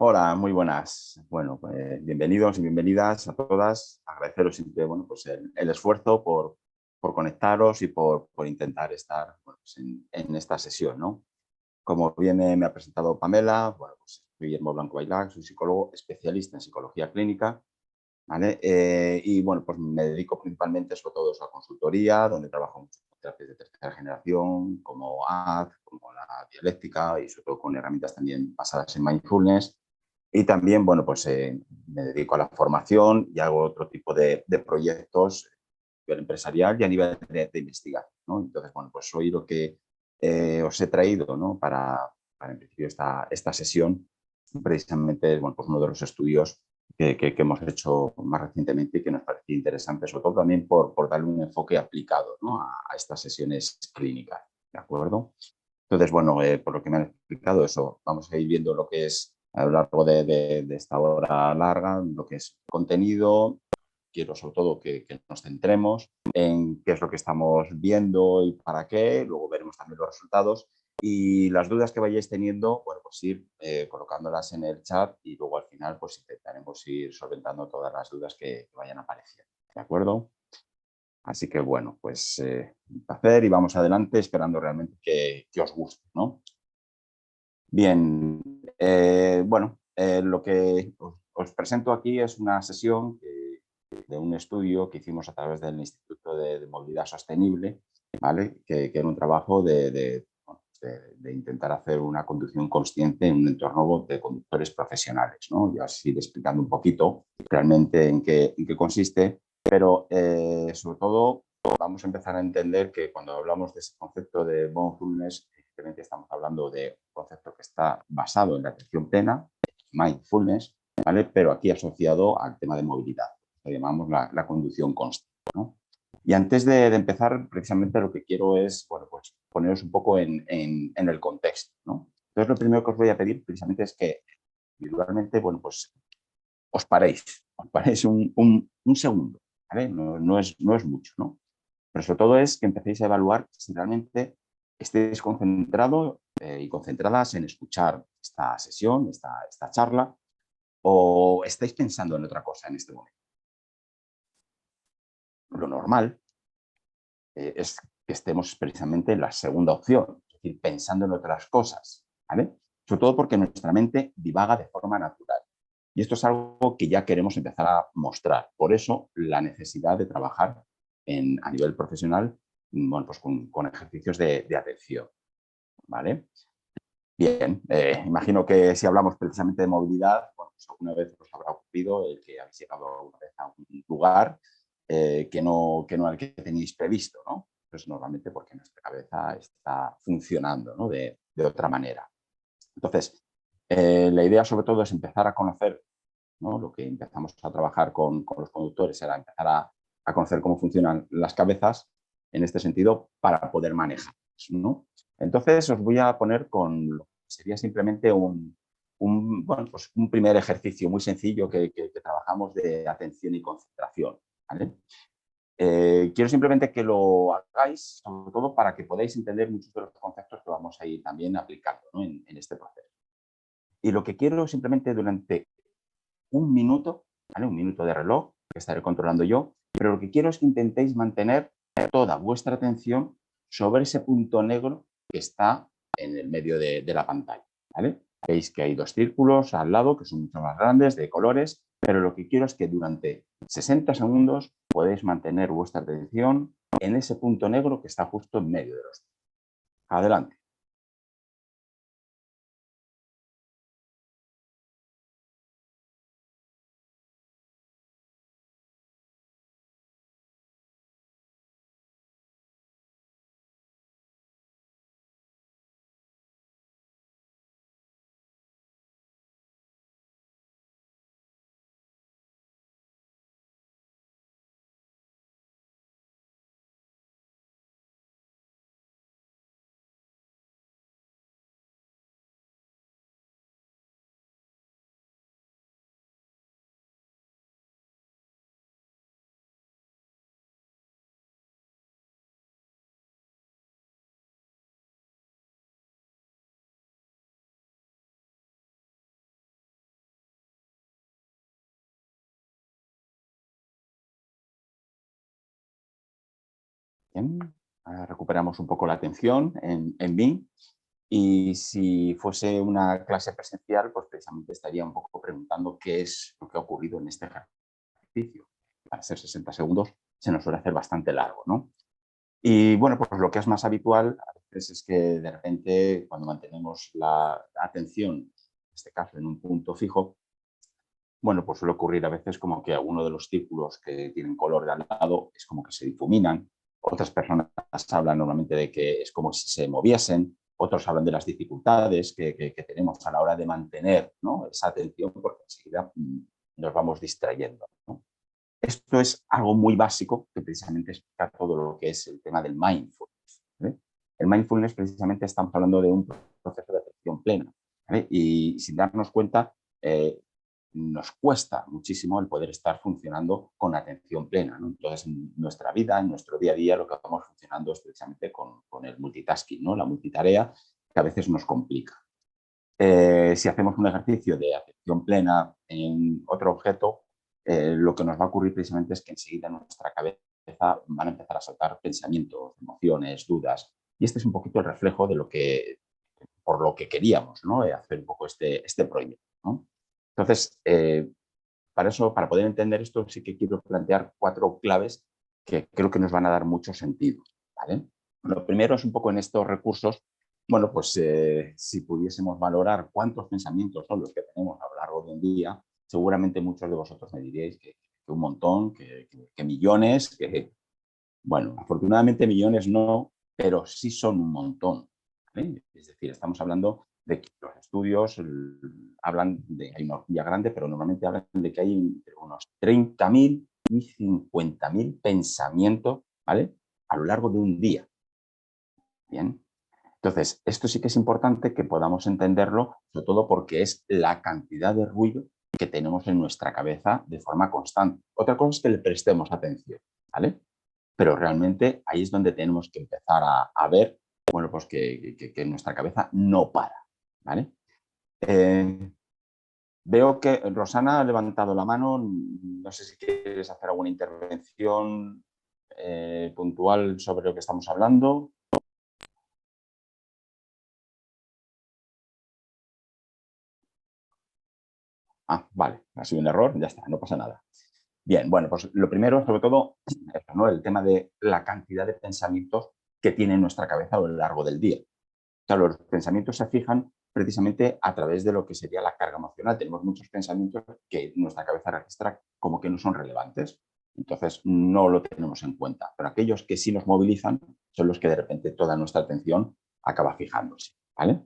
Hola, muy buenas. Bueno, pues, bienvenidos y bienvenidas a todas. Agradeceros siempre, bueno, pues el esfuerzo por conectaros y por intentar estar bueno, pues en esta sesión, ¿no? Como bien me ha presentado Pamela, bueno, pues soy Guillermo Blanco Bailac, soy psicólogo especialista en psicología clínica, ¿vale? Y bueno, pues me dedico principalmente, sobre todo, a consultoría, donde trabajo mucho con terapias de tercera generación, como AZ, como la dialéctica y sobre todo con herramientas también basadas en mindfulness. Y también, bueno, pues me dedico a la formación y hago otro tipo de proyectos a nivel empresarial y a nivel de investigación, ¿no? Entonces, bueno, pues hoy lo que os he traído, ¿no? Para en principio esta sesión, precisamente es bueno, pues uno de los estudios que hemos hecho más recientemente y que nos parecía interesante, sobre todo también por darle un enfoque aplicado, ¿no? a estas sesiones clínicas, ¿de acuerdo? Entonces, bueno, por lo que me han explicado eso, vamos a ir viendo lo que es a lo largo de esta hora larga, lo que es contenido. Quiero sobre todo que nos centremos en qué es lo que estamos viendo y para qué. Luego veremos también los resultados y las dudas que vayáis teniendo, bueno, pues ir colocándolas en el chat y luego al final pues intentaremos ir solventando todas las dudas que vayan apareciendo. ¿De acuerdo? Así que bueno, pues un placer y vamos adelante esperando realmente que os guste, ¿no? Bien, bueno, lo que os presento aquí es una sesión de un estudio que hicimos a través del Instituto de Movilidad Sostenible, ¿vale? Que era un trabajo bueno, de intentar hacer una conducción consciente en un entorno de conductores profesionales, ¿no? Y así explicando un poquito realmente en qué consiste, pero sobre todo vamos a empezar a entender que cuando hablamos de ese concepto de mindfulness, evidentemente estamos hablando de un concepto que está basado en la atención plena, mindfulness, ¿vale? Pero aquí asociado al tema de movilidad, lo llamamos la conducción consciente, ¿no? Y antes de empezar, precisamente lo que quiero es, bueno, pues poneros un poco en el contexto, ¿no? Entonces, lo primero que os voy a pedir precisamente es que individualmente, bueno, pues os paréis un segundo, ¿vale? No es mucho, ¿no? Pero sobre todo es que empecéis a evaluar si realmente estéis concentrados y concentradas en escuchar esta sesión, esta charla, o estáis pensando en otra cosa en este momento. Lo normal es que estemos precisamente en la segunda opción, es decir, pensando en otras cosas, ¿vale? Sobre todo porque nuestra mente divaga de forma natural. Y esto es algo que ya queremos empezar a mostrar. Por eso la necesidad de trabajar a nivel profesional, bueno, pues con ejercicios de atención, ¿vale? Bien, imagino que si hablamos precisamente de movilidad, bueno, pues alguna vez os habrá ocurrido el que habéis llegado alguna vez a un lugar que no al que teníais previsto, ¿no? Pues normalmente porque nuestra cabeza está funcionando, ¿no? de otra manera. Entonces, la idea sobre todo es empezar a conocer, ¿no? Lo que empezamos a trabajar con los conductores era empezar a conocer cómo funcionan las cabezas en este sentido para poder manejar, ¿no? Entonces os voy a poner con lo que sería simplemente bueno, pues un primer ejercicio muy sencillo que trabajamos de atención y concentración, ¿vale? Quiero simplemente que lo hagáis, sobre todo para que podáis entender muchos de los conceptos que vamos a ir también aplicando, ¿no? en este proceso. Y lo que quiero simplemente durante un minuto, ¿vale? Un minuto de reloj que estaré controlando yo, pero lo que quiero es que intentéis mantener toda vuestra atención sobre ese punto negro que está en el medio de la pantalla, ¿vale? Veis que hay dos círculos al lado que son mucho más grandes, de colores, pero lo que quiero es que durante 60 segundos podéis mantener vuestra atención en ese punto negro que está justo en medio de los. Adelante. Bien, ahora recuperamos un poco la atención en mí. Y si fuese una clase presencial, pues precisamente estaría un poco preguntando qué es lo que ha ocurrido en este ejercicio. Para ser 60 segundos se nos suele hacer bastante largo, ¿no? Y bueno, pues lo que es más habitual a veces es que de repente cuando mantenemos la atención, en este caso en un punto fijo, bueno, pues suele ocurrir a veces como que alguno de los círculos que tienen color de al lado es como que se difuminan. Otras personas hablan normalmente de que es como si se moviesen. Otros hablan de las dificultades que tenemos a la hora de mantener, ¿no?, esa atención, porque enseguida nos vamos distrayendo, ¿no? Esto es algo muy básico que precisamente explica todo lo que es el tema del mindfulness, ¿vale? El mindfulness precisamente estamos hablando de un proceso de atención plena, ¿vale? Y sin darnos cuenta, nos cuesta muchísimo el poder estar funcionando con atención plena, ¿no? Entonces, en nuestra vida, en nuestro día a día, lo que vamos funcionando es precisamente con el multitasking, ¿no?, la multitarea, que a veces nos complica. Si hacemos un ejercicio de atención plena en otro objeto, lo que nos va a ocurrir precisamente es que enseguida en nuestra cabeza van a empezar a saltar pensamientos, emociones, dudas. Y este es un poquito el reflejo de lo que, por lo que queríamos, ¿no?, hacer un poco este proyecto, ¿no? Entonces, para eso, para poder entender esto, sí que quiero plantear 4 claves que creo que nos van a dar mucho sentido, ¿vale? Lo primero es un poco en estos recursos, bueno, pues si pudiésemos valorar cuántos pensamientos son los que tenemos a lo largo de un día, seguramente muchos de vosotros me diríais que un montón, que millones, que, bueno, afortunadamente millones no, pero sí son un montón, ¿vale? Es decir, estamos hablando de que los estudios hablan de, hay una horquilla grande, pero normalmente hablan de que hay entre unos 30.000 y 50.000 pensamientos, ¿vale?, a lo largo de un día. Bien. Entonces, esto sí que es importante que podamos entenderlo, sobre todo porque es la cantidad de ruido que tenemos en nuestra cabeza de forma constante. Otra cosa es que le prestemos atención, ¿vale? Pero realmente ahí es donde tenemos que empezar a ver, bueno, pues que nuestra cabeza no para, ¿vale? Eh, Veo que Rosana ha levantado la mano, no sé si quieres hacer alguna intervención puntual sobre lo que estamos hablando. Ah, vale, ha sido un error, ya está, no pasa nada. Bien, bueno, pues lo primero, sobre todo, eso, ¿no?, el tema de la cantidad de pensamientos que tiene nuestra cabeza a lo largo del día. Claro, los pensamientos se fijan precisamente a través de lo que sería la carga emocional. Tenemos muchos pensamientos que nuestra cabeza registra como que no son relevantes, entonces no lo tenemos en cuenta. Pero aquellos que sí nos movilizan son los que de repente toda nuestra atención acaba fijándose, ¿vale?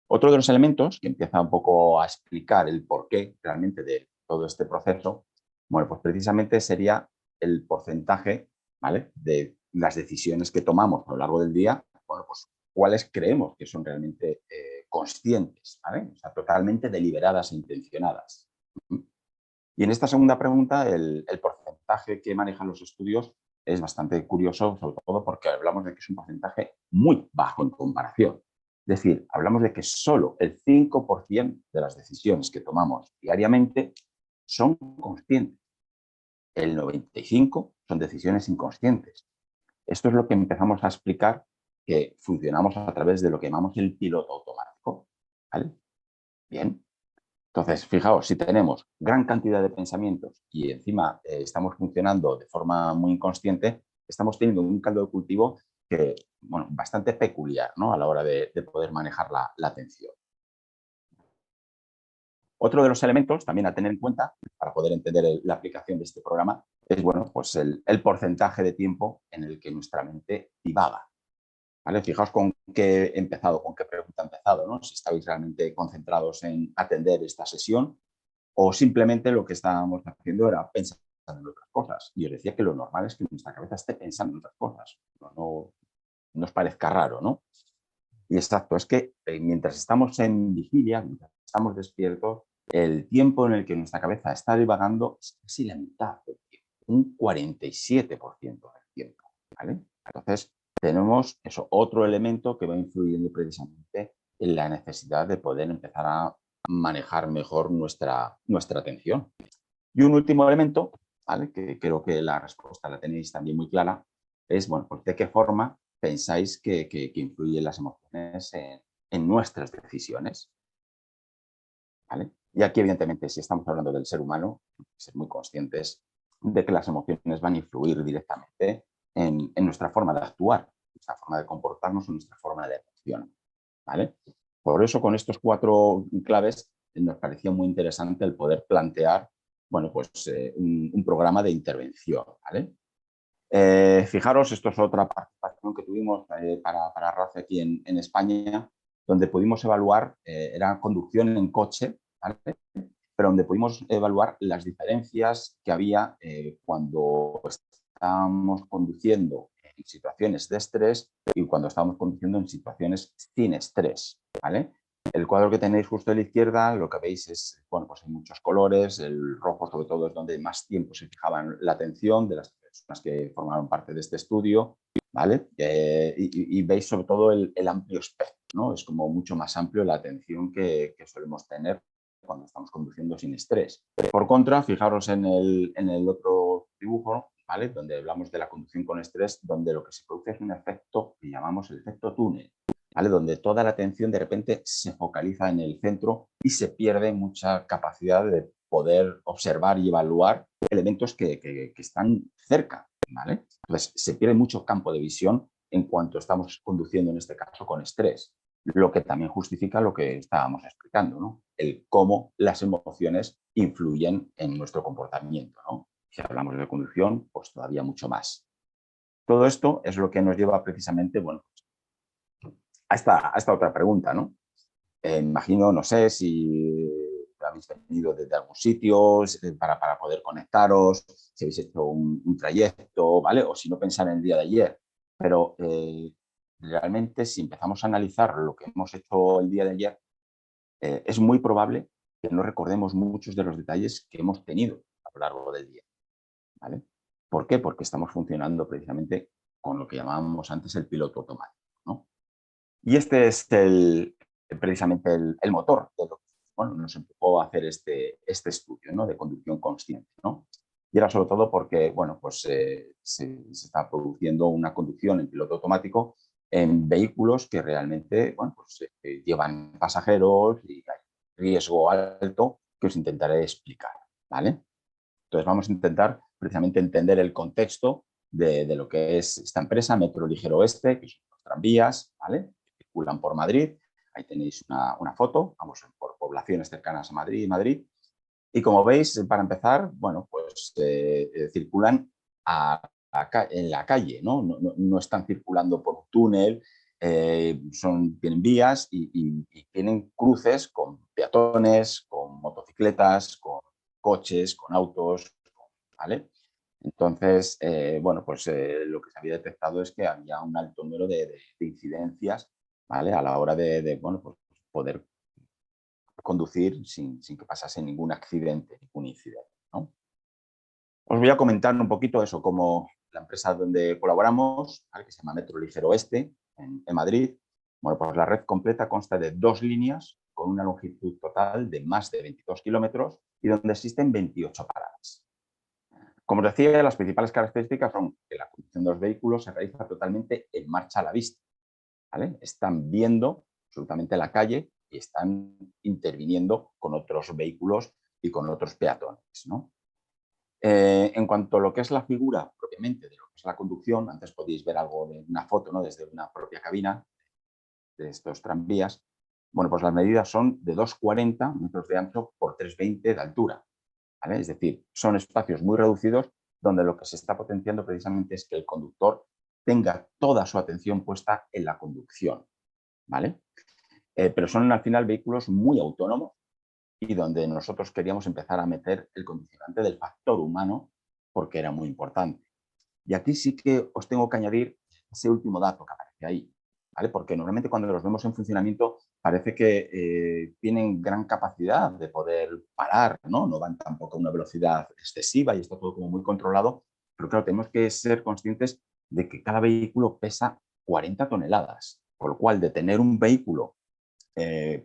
Otro de los elementos que empieza un poco a explicar el porqué realmente de todo este proceso, bueno, pues precisamente sería el porcentaje, ¿vale?, de las decisiones que tomamos a lo largo del día, bueno, pues cuáles creemos que son realmente conscientes, ¿vale?, o sea, totalmente deliberadas e intencionadas. Y en esta segunda pregunta, el porcentaje que manejan los estudios es bastante curioso, sobre todo porque hablamos de que es un porcentaje muy bajo en comparación. Es decir, hablamos de que solo el 5% de las decisiones que tomamos diariamente son conscientes. El 95% son decisiones inconscientes. Esto es lo que empezamos a explicar, que funcionamos a través de lo que llamamos el piloto automático, ¿vale? Bien. Entonces, fijaos, si tenemos gran cantidad de pensamientos y encima estamos funcionando de forma muy inconsciente, estamos teniendo un caldo de cultivo que, bueno, bastante peculiar, ¿no?, a la hora de poder manejar la atención. Otro de los elementos también a tener en cuenta para poder entender la aplicación de este programa es, bueno, pues el porcentaje de tiempo en el que nuestra mente divaga, ¿vale? Fijaos con qué he empezado, con qué pregunta he empezado, ¿no? Si estabais realmente concentrados en atender esta sesión o simplemente lo que estábamos haciendo era pensar en otras cosas. Y os decía que lo normal es que nuestra cabeza esté pensando en otras cosas. No os parezca raro, ¿no? Y exacto, es que mientras estamos en vigilia, mientras estamos despiertos, el tiempo en el que nuestra cabeza está divagando es casi la mitad del tiempo, un 47% del tiempo, ¿vale? Entonces, tenemos eso, otro elemento que va influyendo precisamente en la necesidad de poder empezar a manejar mejor nuestra atención. Y un último elemento, ¿vale?, que creo que la respuesta la tenéis también muy clara, es, bueno, pues de qué forma pensáis que influyen las emociones en nuestras decisiones, ¿vale? Y aquí, evidentemente, si estamos hablando del ser humano, hay que ser muy conscientes de que las emociones van a influir directamente en nuestra forma de actuar, nuestra forma de comportarnos, nuestra forma de reaccionar, ¿vale? Por eso, con estos 4 claves, nos parecía muy interesante el poder plantear, bueno, pues un programa de intervención, ¿vale? Fijaros, esto es otra participación que tuvimos para RACE aquí en España, donde pudimos evaluar, era conducción en coche, ¿vale? Pero donde pudimos evaluar las diferencias que había cuando estábamos conduciendo en situaciones de estrés y cuando estábamos conduciendo en situaciones sin estrés, ¿vale? El cuadro que tenéis justo a la izquierda, lo que veis es, bueno, pues hay muchos colores, el rojo sobre todo es donde más tiempo se fijaba en la atención de las personas que formaron parte de este estudio, ¿vale? Y veis sobre todo el amplio espectro, ¿no? Es como mucho más amplio la atención que solemos tener cuando estamos conduciendo sin estrés. Por contra, fijaros en el otro dibujo, ¿vale? Donde hablamos de la conducción con estrés, donde lo que se produce es un efecto que llamamos el efecto túnel, ¿vale? Donde toda la atención de repente se focaliza en el centro y se pierde mucha capacidad de poder observar y evaluar elementos que están cerca, ¿vale? Entonces, se pierde mucho campo de visión en cuanto estamos conduciendo, en este caso, con estrés. Lo que también justifica lo que estábamos explicando, ¿no? El cómo las emociones influyen en nuestro comportamiento, ¿no? Si hablamos de conducción, pues todavía mucho más. Todo esto es lo que nos lleva precisamente, bueno, a esta otra pregunta, ¿no? Imagino, no sé si habéis venido desde algún sitio para poder conectaros, si habéis hecho un trayecto, ¿vale? O si no, pensar en el día de ayer. Pero realmente, si empezamos a analizar lo que hemos hecho el día de ayer, es muy probable que no recordemos muchos de los detalles que hemos tenido a lo largo del día, ¿vale? ¿Por qué? Porque estamos funcionando precisamente con lo que llamábamos antes el piloto automático, ¿no? Y este es precisamente el motor de lo que, bueno, nos empujó a hacer este estudio, ¿no? De conducción consciente, ¿no? Y era sobre todo porque, bueno, pues se está produciendo una conducción en piloto automático en vehículos que realmente, bueno, pues llevan pasajeros y hay riesgo alto que os intentaré explicar, ¿vale? Entonces vamos a intentar precisamente entender el contexto de lo que es esta empresa, Metro Ligero Oeste, que son los tranvías, ¿vale? Que circulan por Madrid. Ahí tenéis una foto, vamos por poblaciones cercanas a Madrid. Y como veis, para empezar, bueno, pues circulan en la calle, ¿no? No están circulando por un túnel, tienen vías y tienen cruces con peatones, con motocicletas, con coches, con autos, ¿vale? Entonces, bueno, pues lo que se había detectado es que había un alto número de incidencias, ¿vale? A la hora bueno, pues poder conducir sin que pasase ningún accidente, ningún incidente, ¿no? Os voy a comentar un poquito eso, como la empresa donde colaboramos, ¿vale? Que se llama Metro Ligero Oeste, en Madrid. Bueno, pues la red completa consta de 2 líneas con una longitud total de más de 22 kilómetros y donde existen 28 paradas. Como os decía, las principales características son que la conducción de los vehículos se realiza totalmente en marcha a la vista, ¿vale? Están viendo absolutamente la calle y están interviniendo con otros vehículos y con otros peatones, ¿no? En cuanto a lo que es la figura propiamente de lo que es la conducción, antes podéis ver algo de una foto, ¿no? Desde una propia cabina de estos tranvías. Bueno, pues las medidas son de 2,40 metros de ancho por 3,20 de altura, ¿vale? Es decir, son espacios muy reducidos donde lo que se está potenciando precisamente es que el conductor tenga toda su atención puesta en la conducción, ¿vale? Pero son al final vehículos muy autónomos y donde nosotros queríamos empezar a meter el condicionante del factor humano porque era muy importante. Y aquí sí que os tengo que añadir ese último dato que aparece ahí, ¿vale? Porque normalmente cuando los vemos en funcionamiento parece que tienen gran capacidad de poder parar, ¿no? No van tampoco a una velocidad excesiva y está todo como muy controlado, pero claro, tenemos que ser conscientes de que cada vehículo pesa 40 toneladas, por lo cual detener un vehículo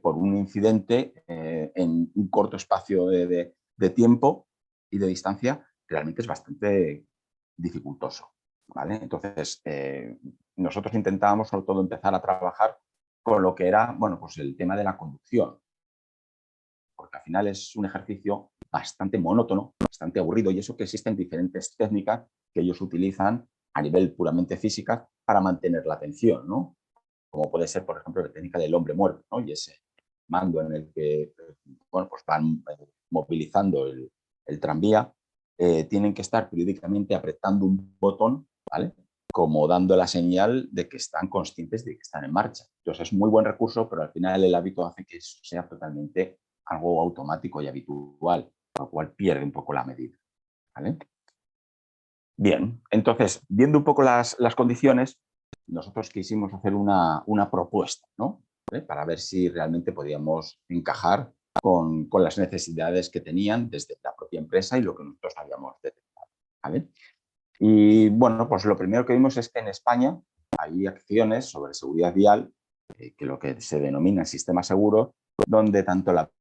por un incidente en un corto espacio de tiempo y de distancia realmente es bastante dificultoso, ¿vale? Entonces, nosotros intentábamos sobre todo empezar a trabajar con lo que era, bueno, pues el tema de la conducción, porque al final es un ejercicio bastante monótono, bastante aburrido, y eso que existen diferentes técnicas que ellos utilizan a nivel puramente física para mantener la atención, ¿no? Como puede ser, por ejemplo, la técnica del hombre muerto, ¿no? Y ese mando en el que, bueno, pues van movilizando el tranvía, tienen que estar periódicamente apretando un botón, ¿vale? Como dando la señal de que están conscientes de que están en marcha. Entonces es muy buen recurso, pero al final el hábito hace que eso sea totalmente algo automático y habitual, por lo cual pierde un poco la medida, ¿vale? Bien, entonces, viendo un poco las condiciones, nosotros quisimos hacer una propuesta, ¿no? ¿Vale? Para ver si realmente podíamos encajar con las necesidades que tenían desde la propia empresa y lo que nosotros habíamos detectado, ¿vale? Y bueno, pues lo primero que vimos es que en España hay acciones sobre seguridad vial, que lo que se denomina sistema seguro, donde tanto la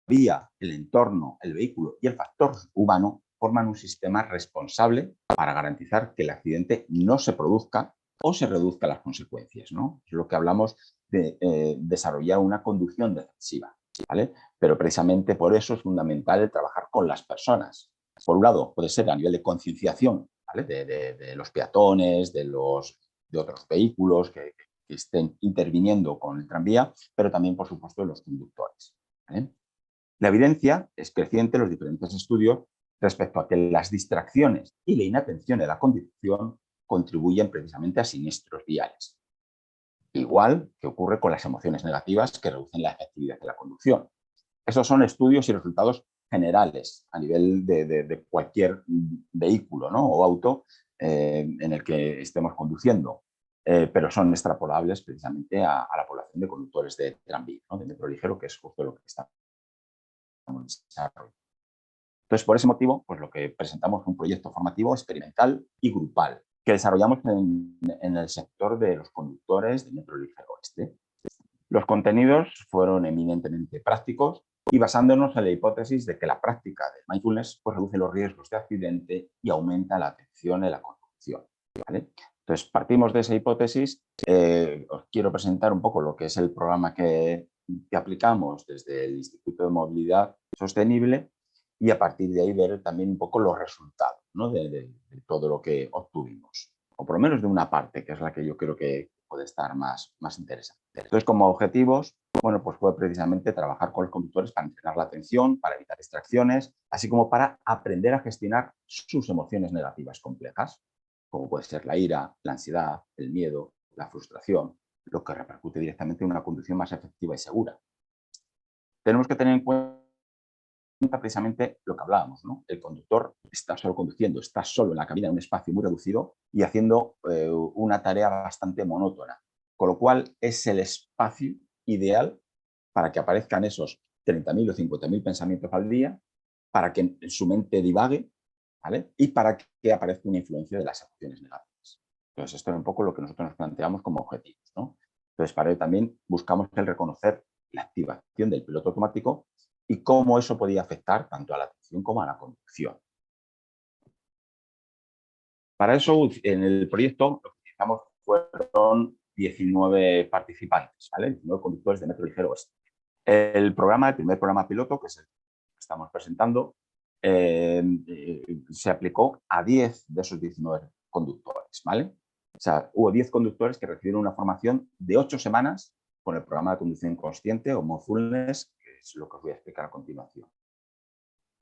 vía, el entorno, el vehículo y el factor humano forman un sistema responsable para garantizar que el accidente no se produzca o se reduzcan las consecuencias, ¿no? Es lo que hablamos de desarrollar una conducción defensiva, ¿vale? Pero precisamente por eso es fundamental el trabajar con las personas. Por un lado, puede ser a nivel de concienciación, ¿vale? De los peatones, de otros vehículos que estén interviniendo con el tranvía, pero también, por supuesto, de los conductores, ¿vale? La evidencia es creciente en los diferentes estudios respecto a que las distracciones y la inatención en la conducción contribuyen precisamente a siniestros viales. Igual que ocurre con las emociones negativas que reducen la efectividad de la conducción. Esos son estudios y resultados generales a nivel de cualquier vehículo, ¿no? O auto en el que estemos conduciendo, pero son extrapolables precisamente a la población de conductores de tranvía, ¿no? De metro ligero, que es justo lo que estamos desarrollando. Entonces, por ese motivo, pues lo que presentamos fue un proyecto formativo experimental y grupal que desarrollamos en el sector de los conductores de Metro Ligero Oeste. Los contenidos fueron eminentemente prácticos y basándonos en la hipótesis de que la práctica de mindfulness pues, reduce los riesgos de accidente y aumenta la atención en la conducción, ¿vale? Entonces, partimos de esa hipótesis. Os quiero presentar un poco lo que es el programa que aplicamos desde el Instituto de Movilidad Sostenible y a partir de ahí ver también un poco los resultados, ¿no? de todo lo que obtuvimos, o por lo menos de una parte, que es la que yo creo que puede estar más interesante. Entonces, como objetivos, bueno, pues fue precisamente trabajar con los conductores para entrenar la atención, para evitar distracciones, así como para aprender a gestionar sus emociones negativas complejas, como puede ser la ira, la ansiedad, el miedo, la frustración, lo que repercute directamente en una conducción más efectiva y segura. Tenemos que tener en cuenta precisamente lo que hablábamos, ¿no? El conductor está solo conduciendo, está solo en la cabina en un espacio muy reducido y haciendo una tarea bastante monótona, con lo cual es el espacio ideal para que aparezcan esos 30.000 o 50.000 pensamientos al día, para que su mente divague, ¿vale? Y para que aparezca una influencia de las emociones negativas. Entonces, esto es un poco lo que nosotros nos planteamos como objetivos, ¿no? Entonces, para ello también buscamos el reconocer la activación del piloto automático y cómo eso podía afectar tanto a la atención como a la conducción. Para eso, en el proyecto, lo que utilizamos fueron 19 participantes, ¿vale? 19 conductores de Metro Ligero Oeste. El primer programa piloto, que es el que estamos presentando, se aplicó a 10 de esos 19 conductores, ¿vale? O sea, hubo 10 conductores que recibieron una formación de 8 semanas con el programa de conducción consciente o Mindfulness, que es lo que os voy a explicar a continuación.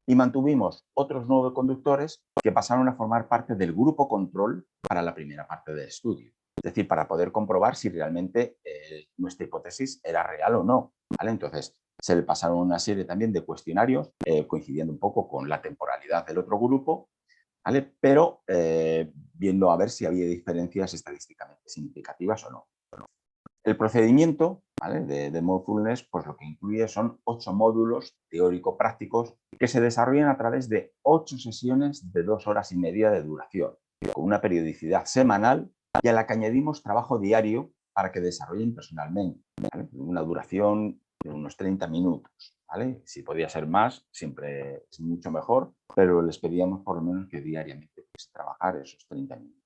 Y mantuvimos otros 9 conductores que pasaron a formar parte del grupo control para la primera parte del estudio. Es decir, para poder comprobar si realmente nuestra hipótesis era real o no, ¿vale? Entonces, se le pasaron una serie también de cuestionarios, coincidiendo un poco con la temporalidad del otro grupo, ¿vale? Pero viendo a ver si había diferencias estadísticamente significativas o no. El procedimiento, ¿vale? de Mindfulness, pues lo que incluye son 8 módulos teórico-prácticos que se desarrollan a través de 8 sesiones de 2 horas y media de duración, con una periodicidad semanal y a la que añadimos trabajo diario para que desarrollen personalmente, ¿vale? Una duración de unos 30 minutos, ¿vale? Si podía ser más, siempre es mucho mejor, pero les pedíamos por lo menos que diariamente trabajar esos 30 minutos.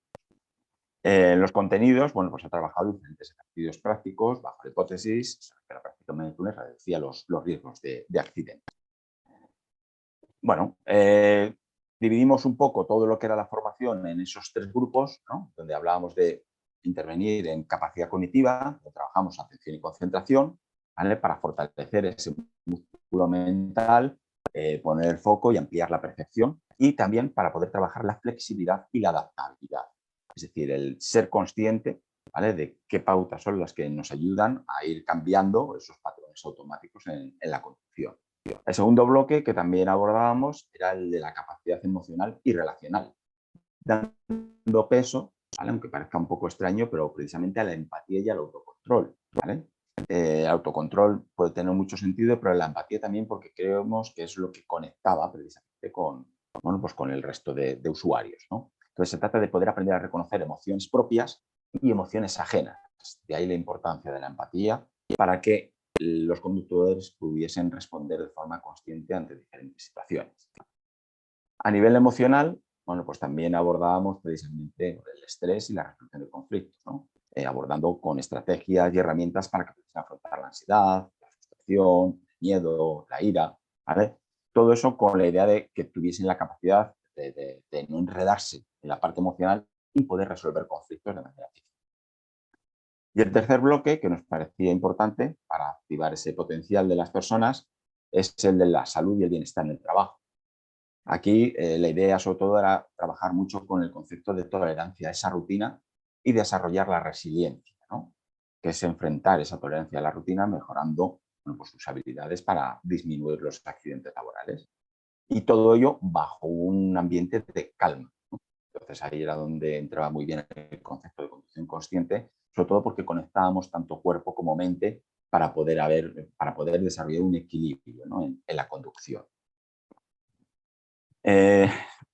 Los contenidos, bueno, pues he trabajado diferentes ejercicios prácticos bajo la hipótesis que la práctica de mindfulness reducía los riesgos de accidente. Bueno, dividimos un poco todo lo que era la formación en esos 3 grupos, ¿no? Donde hablábamos de intervenir en capacidad cognitiva, donde trabajamos atención y concentración, ¿vale? Para fortalecer ese músculo mental, poner el foco y ampliar la percepción, y también para poder trabajar la flexibilidad y la adaptabilidad. Es decir, el ser consciente, ¿vale? De qué pautas son las que nos ayudan a ir cambiando esos patrones automáticos en la conducción. El segundo bloque que también abordábamos era el de la capacidad emocional y relacional, dando peso, ¿vale? Aunque parezca un poco extraño, pero precisamente a la empatía y al autocontrol, ¿vale? El autocontrol puede tener mucho sentido, pero la empatía también, porque creemos que es lo que conectaba precisamente con, bueno, pues con el resto de usuarios, ¿no? Entonces se trata de poder aprender a reconocer emociones propias y emociones ajenas. De ahí la importancia de la empatía para que los conductores pudiesen responder de forma consciente ante diferentes situaciones. A nivel emocional, bueno, pues también abordábamos precisamente el estrés y la resolución de conflictos, ¿no? Abordando con estrategias y herramientas para que pudiesen afrontar la ansiedad, la frustración, el miedo, la ira, ¿vale? Todo eso con la idea de que tuviesen la capacidad de no enredarse en la parte emocional y poder resolver conflictos de manera eficaz. Y el tercer bloque, que nos parecía importante para activar ese potencial de las personas, es el de la salud y el bienestar en el trabajo. Aquí la idea sobre todo era trabajar mucho con el concepto de tolerancia a esa rutina y desarrollar la resiliencia, ¿no? Que es enfrentar esa tolerancia a la rutina mejorando, bueno, pues sus habilidades para disminuir los accidentes laborales. Y todo ello bajo un ambiente de calma. Entonces ahí era donde entraba muy bien el concepto de conducción consciente, sobre todo porque conectábamos tanto cuerpo como mente para poder desarrollar un equilibrio, ¿no? en la conducción.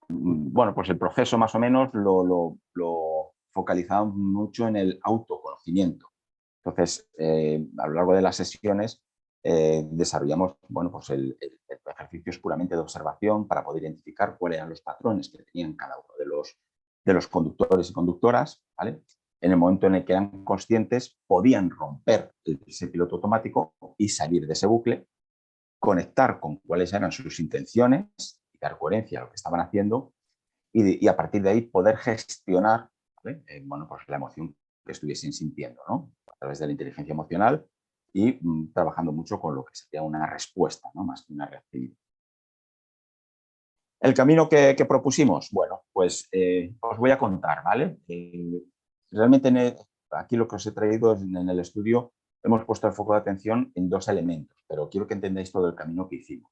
Bueno, pues el proceso más o menos lo focalizamos mucho en el autoconocimiento. Entonces, a lo largo de las sesiones desarrollamos, bueno, pues ejercicios puramente de observación para poder identificar cuáles eran los patrones que tenían cada uno de los conductores y conductoras, ¿vale? En el momento en el que eran conscientes, podían romper ese piloto automático y salir de ese bucle, conectar con cuáles eran sus intenciones y dar coherencia a lo que estaban haciendo, y a partir de ahí poder gestionar, ¿vale? Bueno, pues la emoción que estuviesen sintiendo, ¿no? A través de la inteligencia emocional y trabajando mucho con lo que sería una respuesta, ¿no? Más que una reactividad. El camino que propusimos, bueno, pues os voy a contar, ¿vale? Realmente aquí lo que os he traído es en el estudio, hemos puesto el foco de atención en 2 elementos, pero quiero que entendáis todo el camino que hicimos.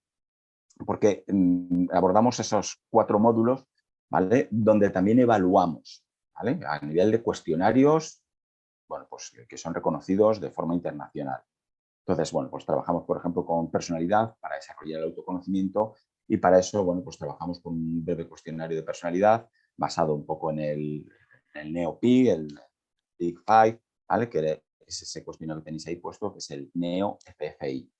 Porque abordamos esos 4 módulos, ¿vale? Donde también evaluamos, ¿vale? A nivel de cuestionarios, bueno, pues que son reconocidos de forma internacional. Entonces, bueno, pues trabajamos, por ejemplo, con personalidad para desarrollar el autoconocimiento, y para eso, bueno, pues trabajamos con un breve cuestionario de personalidad basado un poco en el NEO-Pi, el Big Five, ¿vale? Que es ese cuestionario que tenéis ahí puesto, que es el NEO-FFI.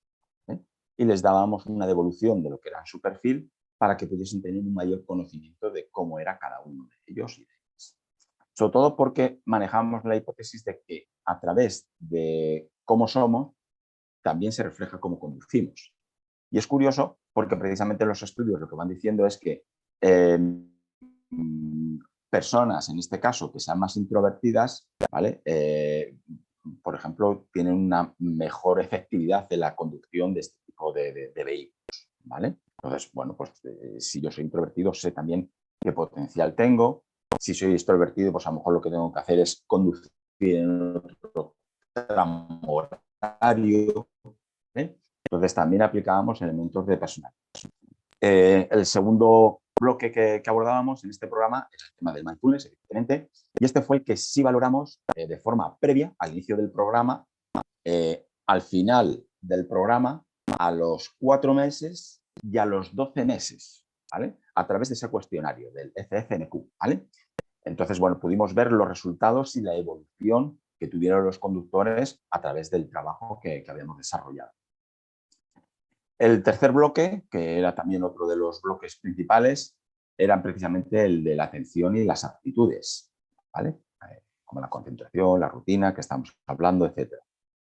Y les dábamos una devolución de lo que era su perfil para que pudiesen tener un mayor conocimiento de cómo era cada uno de ellos y de ellas. Sobre todo porque manejamos la hipótesis de que a través de cómo somos también se refleja cómo conducimos. Y es curioso porque precisamente los estudios lo que van diciendo es que personas, en este caso, que sean más introvertidas, ¿vale? Por ejemplo, tienen una mejor efectividad en la conducción de este tipo de vehículos, ¿vale? Entonces, bueno, pues si yo soy introvertido, sé también qué potencial tengo. Si soy extrovertido, pues a lo mejor lo que tengo que hacer es conducir en otro tramo horario, ¿eh? Entonces también aplicábamos elementos de personalidad. El segundo bloque que abordábamos en este programa era el tema del mindfulness, evidentemente, y este fue el que sí valoramos de forma previa al inicio del programa, al final del programa, a los 4 meses y a los 12 meses, ¿vale? A través de ese cuestionario del ECFMQ, ¿vale? Entonces, bueno, pudimos ver los resultados y la evolución que tuvieron los conductores a través del trabajo que habíamos desarrollado. El tercer bloque, que era también otro de los bloques principales, era precisamente el de la atención y las aptitudes, ¿vale? como la concentración, la rutina que estamos hablando, etc.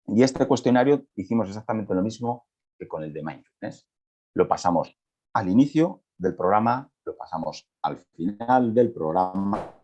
Y este cuestionario hicimos exactamente lo mismo que con el de mindfulness. Lo pasamos al inicio del programa, lo pasamos al final del programa,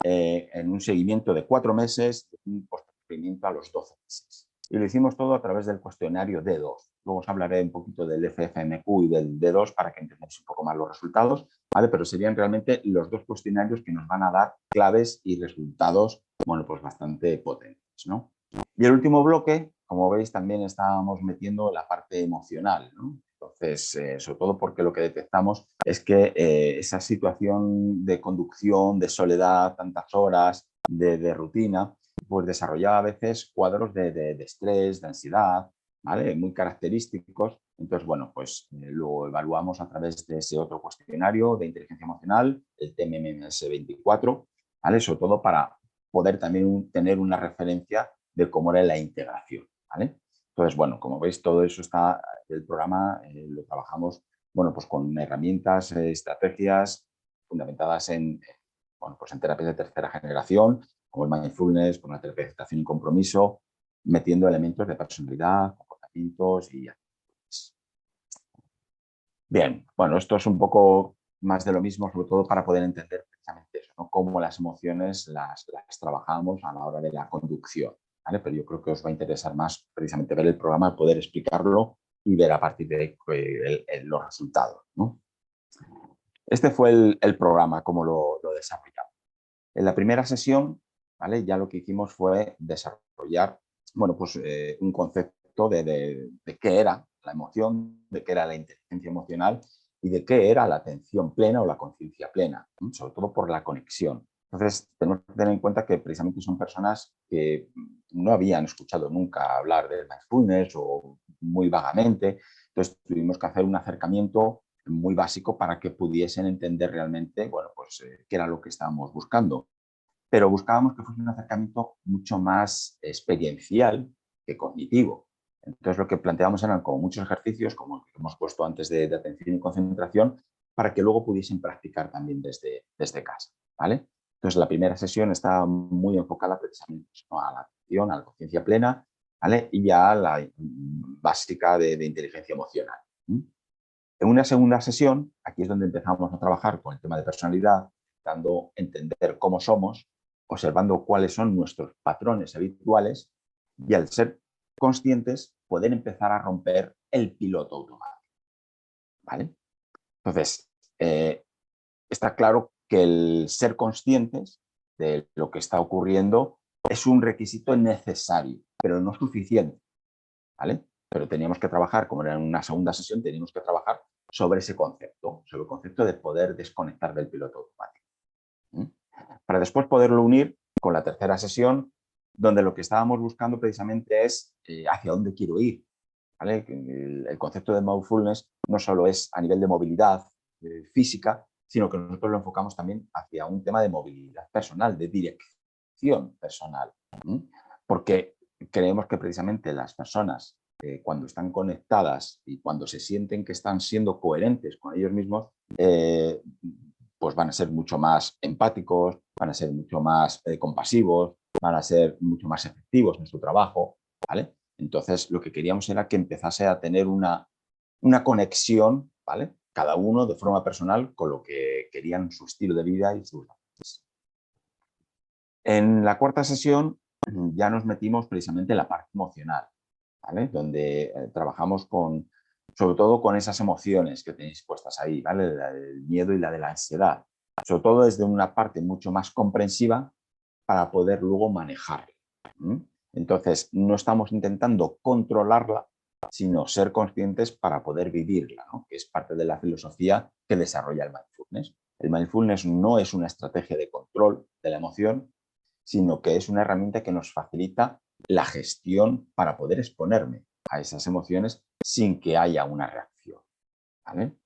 en un seguimiento de 4 meses, un seguimiento a los 12 meses. Y lo hicimos todo a través del cuestionario D2. Luego os hablaré un poquito del FFMQ y del D2 para que entendáis un poco más los resultados, ¿vale? Pero serían realmente los 2 cuestionarios que nos van a dar claves y resultados, bueno, pues bastante potentes, ¿no? Y el último bloque, como veis, también estábamos metiendo la parte emocional, ¿no? Entonces, sobre todo porque lo que detectamos es que esa situación de conducción, de soledad, tantas horas, de rutina, pues desarrollaba a veces cuadros de estrés, de ansiedad, ¿vale? Muy característicos. Entonces, bueno, pues lo evaluamos a través de ese otro cuestionario de inteligencia emocional, el TMMS24, ¿vale? Sobre todo para poder también tener una referencia de cómo era la integración, ¿vale? Entonces, bueno, como veis, todo eso está, el programa lo trabajamos, bueno, pues con herramientas, estrategias fundamentadas bueno, pues en terapias de tercera generación, como el mindfulness, con la terapia de aceptación y compromiso, metiendo elementos de personalidad, comportamientos y actitudes. Bien, bueno, esto es un poco más de lo mismo, sobre todo para poder entender precisamente eso, ¿no? Cómo las emociones las trabajamos a la hora de la conducción, ¿vale? Pero yo creo que os va a interesar más precisamente ver el programa, poder explicarlo y ver a partir de ahí los resultados, ¿no? Este fue el programa, cómo lo desarrollamos. En la primera sesión, ¿vale? Ya lo que hicimos fue desarrollar, bueno, pues un concepto de qué era la emoción, de qué era la inteligencia emocional y de qué era la atención plena o la conciencia plena, ¿no? Sobre todo por la conexión. Entonces, tenemos que tener en cuenta que precisamente son personas que no habían escuchado nunca hablar de mindfulness o muy vagamente. Entonces, tuvimos que hacer un acercamiento muy básico para que pudiesen entender realmente, bueno, pues qué era lo que estábamos buscando. Pero buscábamos que fuese un acercamiento mucho más experiencial que cognitivo. Entonces lo que planteamos eran como muchos ejercicios, como el que hemos puesto antes de atención y concentración, para que luego pudiesen practicar también desde casa, ¿vale? Entonces la primera sesión está muy enfocada precisamente a la atención, a la conciencia plena, ¿vale? Y a la básica de inteligencia emocional. En una segunda sesión, aquí es donde empezamos a trabajar con el tema de personalidad, dando entender cómo somos, observando cuáles son nuestros patrones habituales y al ser conscientes poder empezar a romper el piloto automático, ¿vale? Entonces, está claro que el ser conscientes de lo que está ocurriendo es un requisito necesario, pero no suficiente, ¿vale? Pero teníamos que trabajar, como era en una segunda sesión, teníamos que trabajar sobre ese concepto, sobre el concepto de poder desconectar del piloto automático. Para después poderlo unir con la tercera sesión, donde lo que estábamos buscando precisamente es hacia dónde quiero ir, ¿vale? El concepto de mindfulness no solo es a nivel de movilidad física, sino que nosotros lo enfocamos también hacia un tema de movilidad personal, de dirección personal. Porque creemos que precisamente las personas, cuando están conectadas y cuando se sienten que están siendo coherentes con ellos mismos, pues van a ser mucho más empáticos, van a ser mucho más compasivos, van a ser mucho más efectivos en su trabajo, ¿vale? Entonces, lo que queríamos era que empezase a tener una conexión, ¿vale? Cada uno de forma personal con lo que querían su estilo de vida y sus valores. En la cuarta sesión ya nos metimos precisamente en la parte emocional, ¿vale? Donde trabajamos sobre todo con esas emociones que tenéis puestas ahí, ¿vale? La del miedo y la de la ansiedad. Sobre todo desde una parte mucho más comprensiva para poder luego manejarla. Entonces, no estamos intentando controlarla, sino ser conscientes para poder vivirla, ¿no? Que es parte de la filosofía que desarrolla el mindfulness. El mindfulness no es una estrategia de control de la emoción, sino que es una herramienta que nos facilita la gestión para poder exponerme a esas emociones sin que haya una reacción, ¿vale?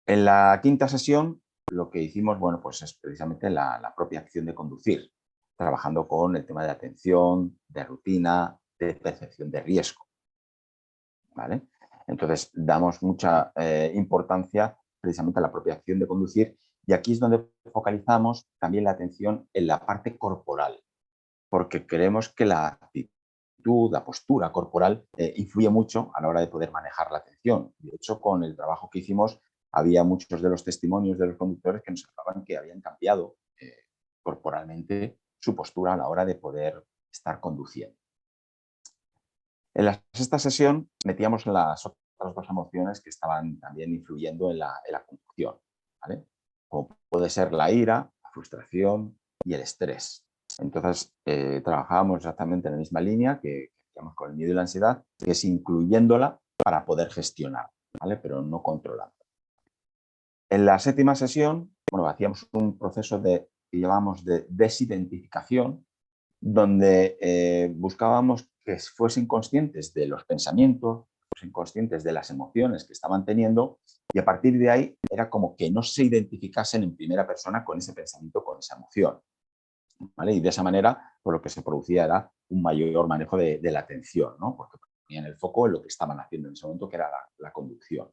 En la quinta sesión, lo que hicimos, bueno, pues es precisamente la propia acción de conducir, trabajando con el tema de atención, de rutina, de percepción de riesgo, ¿vale? Entonces, damos mucha importancia precisamente a la propia acción de conducir Y aquí es donde focalizamos también la atención en la parte corporal, porque creemos que la actitud, la postura corporal influye mucho a la hora de poder manejar la atención. De hecho, con el trabajo que hicimos, había muchos de los testimonios de los conductores que nos hablaban que habían cambiado corporalmente su postura a la hora de poder estar conduciendo. En la sexta sesión metíamos las otras dos emociones que estaban también influyendo en la conducción, ¿vale? Como puede ser la ira, la frustración y el estrés. Entonces, trabajábamos exactamente en la misma línea que hacíamos con el miedo y la ansiedad, que es incluyéndola para poder gestionar, ¿vale? Pero no controlando. En la séptima sesión, bueno, hacíamos un proceso que llamamos de desidentificación, donde buscábamos que fuesen conscientes de los pensamientos, fuesen conscientes de las emociones que estaban teniendo, y a partir de ahí era como que no se identificasen en primera persona con ese pensamiento, con esa emoción, ¿vale? Y de esa manera, pues lo que se producía era un mayor manejo de la atención, ¿no? Porque ponían el foco en lo que estaban haciendo en ese momento, que era la conducción.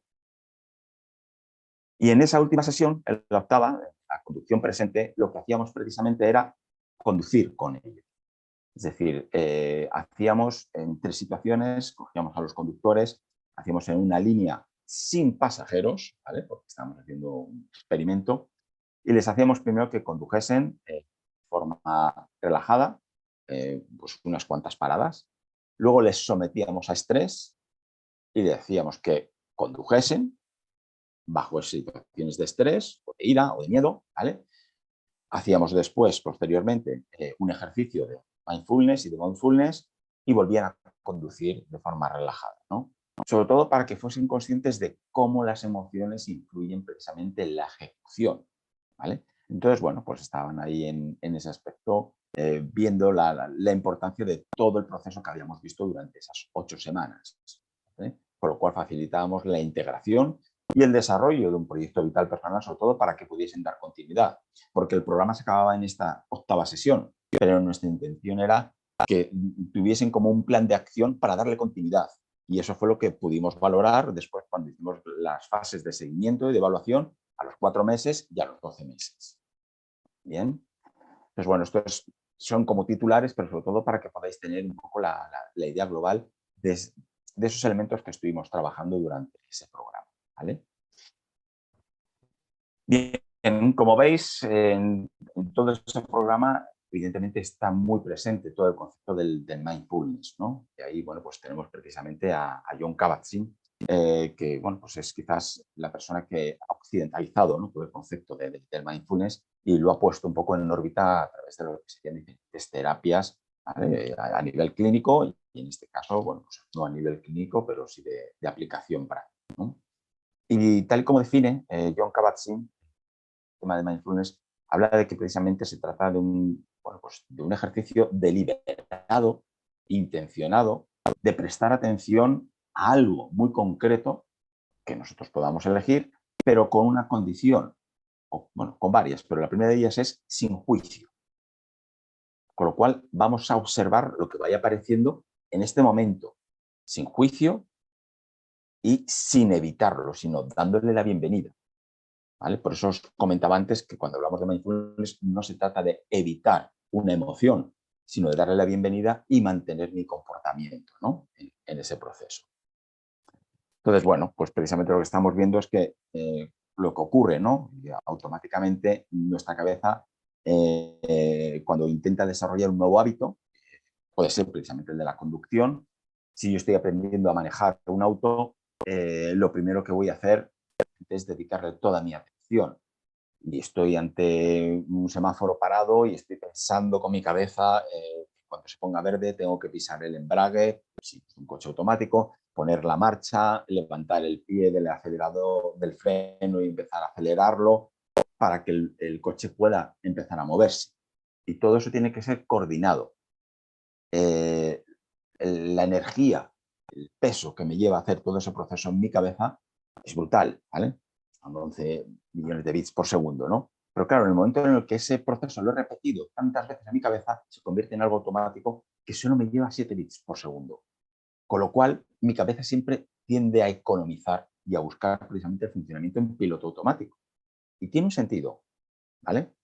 Y en esa última sesión, en la octava, la conducción presente, lo que hacíamos precisamente era conducir con ellos. Es decir, hacíamos en 3 situaciones, cogíamos a los conductores, hacíamos en una línea sin pasajeros, ¿vale? Porque estábamos haciendo un experimento, y les hacíamos primero que condujesen de forma relajada, pues unas cuantas paradas. Luego les sometíamos a estrés y decíamos que condujesen bajo situaciones de estrés, o de ira o de miedo, ¿vale? Hacíamos después, posteriormente, un ejercicio de mindfulness y volvían a conducir de forma relajada, ¿no? Sobre todo para que fuesen conscientes de cómo las emociones influyen precisamente en la ejecución, ¿vale? Entonces, bueno, pues estaban ahí en ese aspecto viendo la importancia de todo el proceso que habíamos visto durante esas 8 semanas, ¿vale? Por lo cual facilitábamos la integración y el desarrollo de un proyecto vital personal, sobre todo para que pudiesen dar continuidad, porque el programa se acababa en esta octava sesión, pero nuestra intención era que tuviesen como un plan de acción para darle continuidad. Y eso fue lo que pudimos valorar después cuando hicimos las fases de seguimiento y de evaluación a los 4 meses y a los 12 meses. Bien, pues bueno, son como titulares, pero sobre todo para que podáis tener un poco la idea global de esos elementos que estuvimos trabajando durante ese programa, ¿vale? Bien, como veis, en todo este programa, evidentemente está muy presente todo el concepto del mindfulness, ¿no? Y ahí, bueno, pues tenemos precisamente a Jon Kabat-Zinn, que, bueno, pues es quizás la persona que ha occidentalizado, ¿no?, todo el concepto del mindfulness y lo ha puesto un poco en órbita a través de lo que serían diferentes terapias, ¿vale?, a nivel clínico y en este caso, bueno, pues no a nivel clínico, pero sí de aplicación práctica, ¿no? Y tal y como define Jon Kabat-Zinn, tema de mindfulness, habla de que precisamente se trata de bueno, pues de un ejercicio deliberado, intencionado, de prestar atención a algo muy concreto que nosotros podamos elegir, pero con una condición, o, bueno, con varias, pero la primera de ellas es sin juicio. Con lo cual vamos a observar lo que vaya apareciendo en este momento, sin juicio y sin evitarlo, sino dándole la bienvenida, ¿vale? Por eso os comentaba antes que cuando hablamos de mindfulness no se trata de evitar una emoción, sino de darle la bienvenida y mantener mi comportamiento, ¿no?, en ese proceso. Entonces, bueno, pues precisamente lo que estamos viendo es que lo que ocurre, ¿no?, automáticamente nuestra cabeza, cuando intenta desarrollar un nuevo hábito, puede ser precisamente el de la conducción. Si yo estoy aprendiendo a manejar un auto, lo primero que voy a hacer es dedicarle toda mi atención. Y estoy ante un semáforo parado y estoy pensando con mi cabeza, cuando se ponga verde tengo que pisar el embrague, si es un coche automático, poner la marcha, levantar el pie del acelerador, del freno y empezar a acelerarlo para que el coche pueda empezar a moverse. Y todo eso tiene que ser coordinado. La energía, el peso que me lleva a hacer todo ese proceso en mi cabeza es brutal, ¿vale? Son 11 millones de bits por segundo, ¿no? Pero claro, en el momento en el que ese proceso lo he repetido tantas veces en mi cabeza, se convierte en algo automático que solo me lleva 7 bits por segundo. Con lo cual, mi cabeza siempre tiende a economizar y a buscar precisamente el funcionamiento en piloto automático. Y tiene un sentido, ¿vale?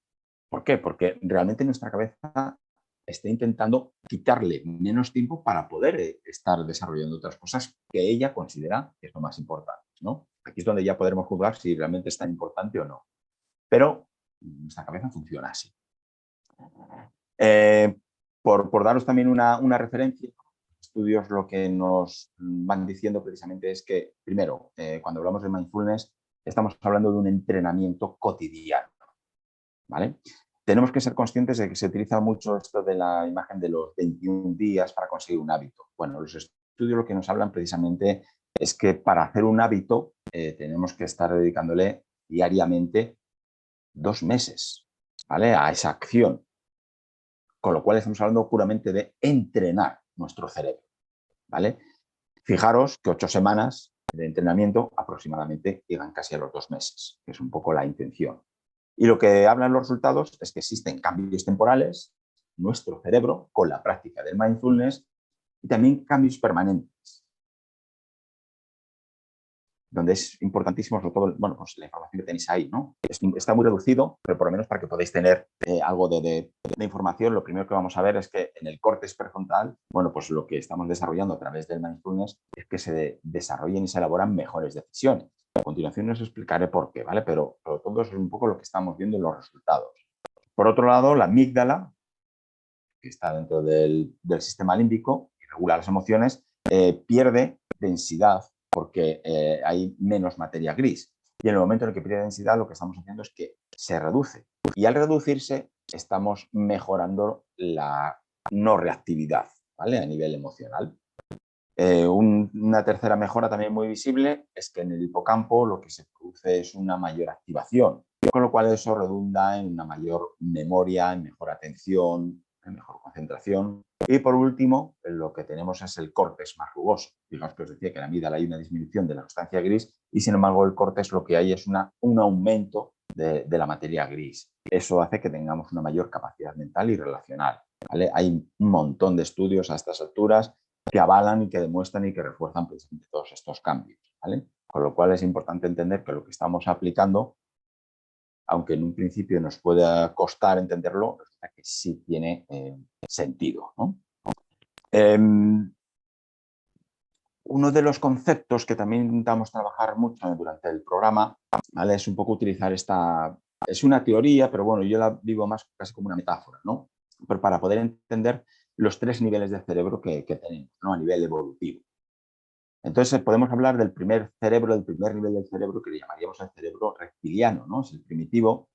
¿Por qué? Porque realmente nuestra cabeza está intentando quitarle menos tiempo para poder estar desarrollando otras cosas que ella considera que es lo más importante, ¿no? Aquí es donde ya podremos juzgar si realmente es tan importante o no. Pero nuestra cabeza funciona así. Eh, por daros también una referencia, estudios lo que nos van diciendo precisamente es que, primero, cuando hablamos de mindfulness, estamos hablando de un entrenamiento cotidiano, ¿vale? Tenemos que ser conscientes de que se utiliza mucho esto de la imagen de los 21 días para conseguir un hábito. Bueno, los estudios lo que nos hablan precisamente es que para hacer un hábito tenemos que estar dedicándole diariamente 2 meses, ¿vale? A esa acción. Con lo cual estamos hablando puramente de entrenar nuestro cerebro, ¿vale? Fijaros que 8 semanas de entrenamiento aproximadamente llegan casi a los 2 meses, que es un poco la intención. Y lo que hablan los resultados es que existen cambios temporales en nuestro cerebro con la práctica del mindfulness y también cambios permanentes, donde es importantísimo, sobre todo, bueno, pues la información que tenéis ahí, ¿no? Está muy reducido, pero por lo menos para que podáis tener algo de información, lo primero que vamos a ver es que en el córtex prefrontal, bueno, pues lo que estamos desarrollando a través del mindfulness es que se desarrollen y se elaboran mejores decisiones. A continuación os explicaré por qué, ¿vale? Pero todo eso es un poco lo que estamos viendo en los resultados. Por otro lado, la amígdala, que está dentro del sistema límbico y regula las emociones, pierde densidad porque hay menos materia gris. Y en el momento en el que pierde densidad, lo que estamos haciendo es que se reduce. Y al reducirse, estamos mejorando la no reactividad, ¿vale? A nivel emocional. Una tercera mejora también muy visible es que en el hipocampo lo que se produce es una mayor activación, con lo cual eso redunda en una mayor memoria, en mejor atención, en mejor concentración. Y por último, lo que tenemos es el córtex más rugoso. Digamos que os decía que en la amígdala hay una disminución de la sustancia gris y sin embargo el córtex lo que hay es un aumento de la materia gris. Eso hace que tengamos una mayor capacidad mental y relacional, ¿vale? Hay un montón de estudios a estas alturas que avalan y que demuestran y que refuerzan precisamente todos estos cambios, ¿vale? Con lo cual es importante entender que lo que estamos aplicando, aunque en un principio nos pueda costar entenderlo, resulta que sí tiene sentido, ¿no? Uno de los conceptos que también intentamos trabajar mucho durante el programa, ¿vale? Es un poco utilizar esta... Es una teoría, pero bueno, yo la vivo más casi como una metáfora, ¿no? Pero para poder entender los 3 niveles de cerebro que tenemos, ¿no? A nivel evolutivo. Entonces podemos hablar del primer cerebro, del primer nivel del cerebro, que le llamaríamos el cerebro reptiliano, ¿no? Es el primitivo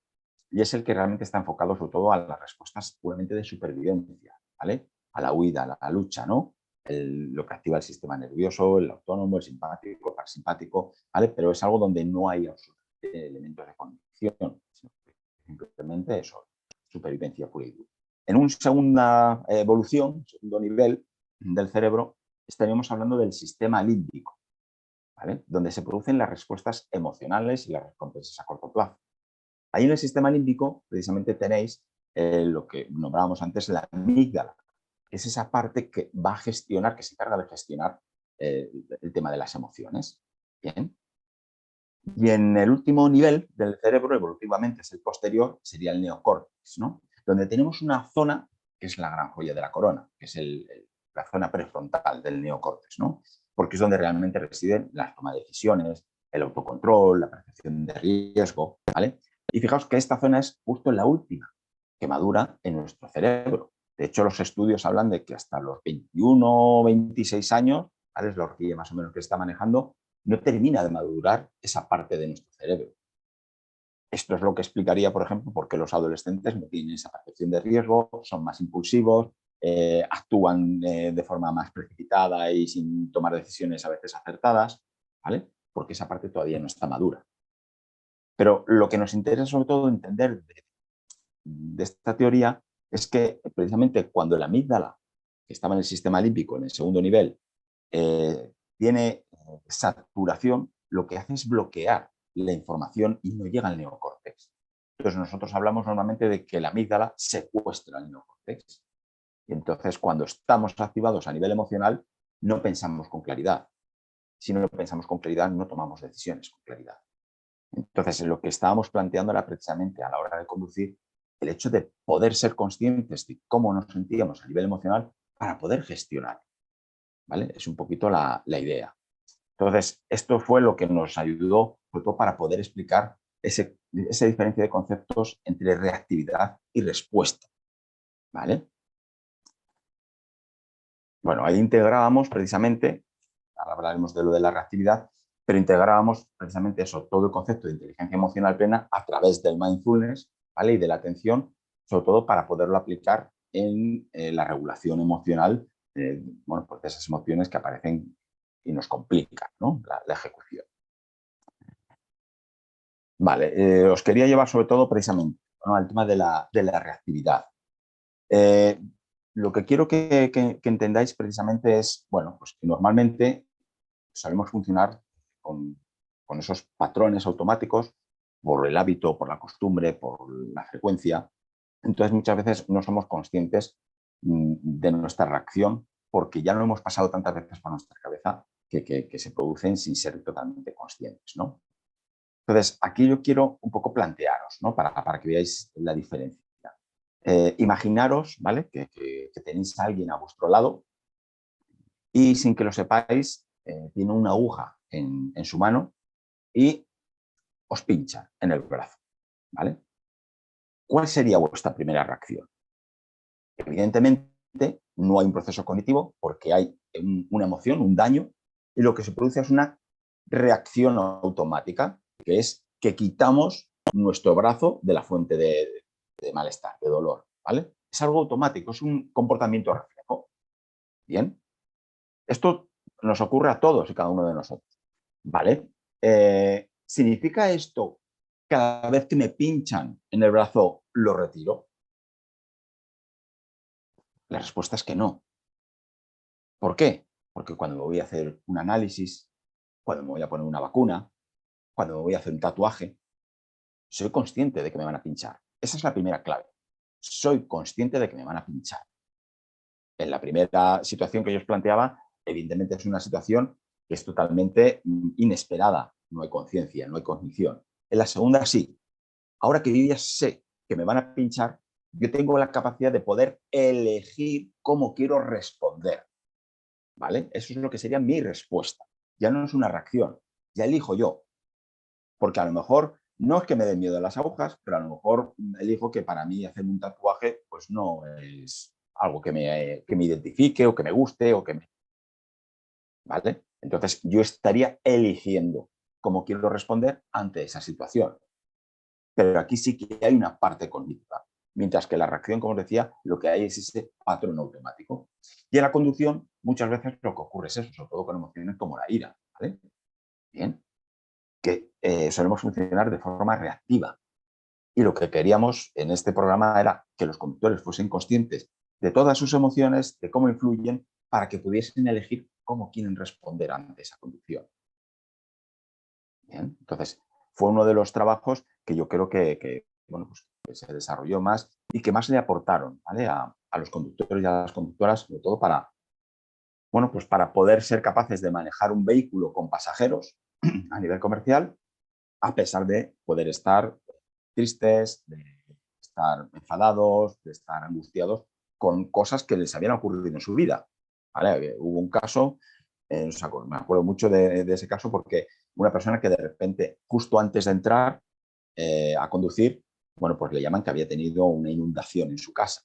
y es el que realmente está enfocado sobre todo a las respuestas puramente de supervivencia, ¿vale? A la huida, a la lucha, ¿no? Lo que activa el sistema nervioso, el autónomo, el simpático, el parasimpático, ¿vale? Pero es algo donde no hay absolutamente elementos de condición, sino simplemente eso, supervivencia pura y dura. En una segunda evolución, segundo nivel del cerebro, estaríamos hablando del sistema límbico, ¿vale? Donde se producen las respuestas emocionales y las recompensas a corto plazo. Ahí en el sistema límbico, precisamente tenéis lo que nombrábamos antes, la amígdala, que es esa parte que va a gestionar, que se encarga de gestionar el tema de las emociones. Bien. Y en el último nivel del cerebro, evolutivamente es el posterior, sería el neocórtex, ¿no? Donde tenemos una zona que es la gran joya de la corona, que es la zona prefrontal del neocórtex, ¿no? Porque es donde realmente residen las tomas de decisiones, el autocontrol, la percepción de riesgo, ¿vale? Y fijaos que esta zona es justo la última que madura en nuestro cerebro. De hecho, los estudios hablan de que hasta los 21 o 26 años, ¿vale? Es la horquilla más o menos que está manejando, no termina de madurar esa parte de nuestro cerebro. Esto es lo que explicaría, por ejemplo, por qué los adolescentes no tienen esa percepción de riesgo, son más impulsivos, actúan de forma más precipitada y sin tomar decisiones a veces acertadas, ¿vale? Porque esa parte todavía no está madura. Pero lo que nos interesa sobre todo entender de esta teoría es que precisamente cuando la amígdala, que estaba en el sistema límbico, en el segundo nivel, tiene saturación, lo que hace es bloquear la información y no llega al neocórtex. Entonces nosotros hablamos normalmente de que la amígdala secuestra el neocórtex. Y entonces cuando estamos activados a nivel emocional, no pensamos con claridad. Si no pensamos con claridad, no tomamos decisiones con claridad. Entonces, lo que estábamos planteando era precisamente a la hora de conducir el hecho de poder ser conscientes de cómo nos sentíamos a nivel emocional para poder gestionar, ¿vale? Es un poquito la idea. Entonces, esto fue lo que nos ayudó, sobre todo, para poder explicar esa diferencia de conceptos entre reactividad y respuesta, ¿vale? Bueno, ahí integrábamos precisamente, ahora hablaremos de lo de la reactividad, pero integrábamos precisamente eso, todo el concepto de inteligencia emocional plena a través del mindfulness, ¿vale? Y de la atención, sobre todo para poderlo aplicar en la regulación emocional, bueno, pues de esas emociones que aparecen y nos complican, ¿no? La ejecución. Vale, os quería llevar sobre todo precisamente, ¿no?, al tema de la reactividad. Eh, lo que quiero que entendáis precisamente es, bueno, pues que normalmente sabemos funcionar con esos patrones automáticos por el hábito, por la costumbre, por la frecuencia. Entonces, muchas veces no somos conscientes de nuestra reacción porque ya lo hemos pasado tantas veces por nuestra cabeza que se producen sin ser totalmente conscientes, ¿no? Entonces, aquí yo quiero un poco plantearos, ¿no? Para que veáis la diferencia. Imaginaros, ¿vale? Que tenéis a alguien a vuestro lado y sin que lo sepáis, tiene una aguja en su mano y os pincha en el brazo, ¿vale? ¿Cuál sería vuestra primera reacción? Evidentemente, no hay un proceso cognitivo porque hay una emoción, un daño, y lo que se produce es una reacción automática, que es que quitamos nuestro brazo de la fuente de malestar, de dolor, ¿vale? Es algo automático, es un comportamiento reflejo. Bien, esto nos ocurre a todos y cada uno de nosotros, ¿vale? ¿Significa esto que cada vez que me pinchan en el brazo lo retiro? La respuesta es que no. ¿Por qué? Porque cuando me voy a hacer un análisis, cuando me voy a poner una vacuna, cuando me voy a hacer un tatuaje, soy consciente de que me van a pinchar. Esa es la primera clave. Soy consciente de que me van a pinchar. En la primera situación que yo os planteaba, evidentemente es una situación que es totalmente inesperada. No hay conciencia, no hay cognición. En la segunda sí. Ahora que yo ya sé que me van a pinchar, yo tengo la capacidad de poder elegir cómo quiero responder, ¿vale? Eso es lo que sería mi respuesta. Ya no es una reacción, ya elijo yo. Porque a lo mejor no es que me den miedo las agujas, pero a lo mejor elijo que para mí hacer un tatuaje pues no es algo que me identifique o que me guste o que me... ¿Vale? Entonces yo estaría eligiendo cómo quiero responder ante esa situación. Pero aquí sí que hay una parte cognitiva. Mientras que la reacción, como os decía, lo que hay es ese patrón automático. Y en la conducción, muchas veces lo que ocurre es eso, sobre todo con emociones como la ira. ¿Vale? Bien, que solemos funcionar de forma reactiva. Y lo que queríamos en este programa era que los conductores fuesen conscientes de todas sus emociones, de cómo influyen, para que pudiesen elegir cómo quieren responder ante esa conducción. Bien, entonces, fue uno de los trabajos que yo creo bueno, pues, que se desarrolló más y que más le aportaron, ¿vale?, a los conductores y a las conductoras, sobre todo para, bueno, pues para poder ser capaces de manejar un vehículo con pasajeros a nivel comercial, a pesar de poder estar tristes, de estar enfadados, de estar angustiados con cosas que les habían ocurrido en su vida. ¿Vale? Hubo un caso, me acuerdo mucho de ese caso porque una persona que de repente, justo antes de entrar a conducir, bueno, pues le llaman que había tenido una inundación en su casa.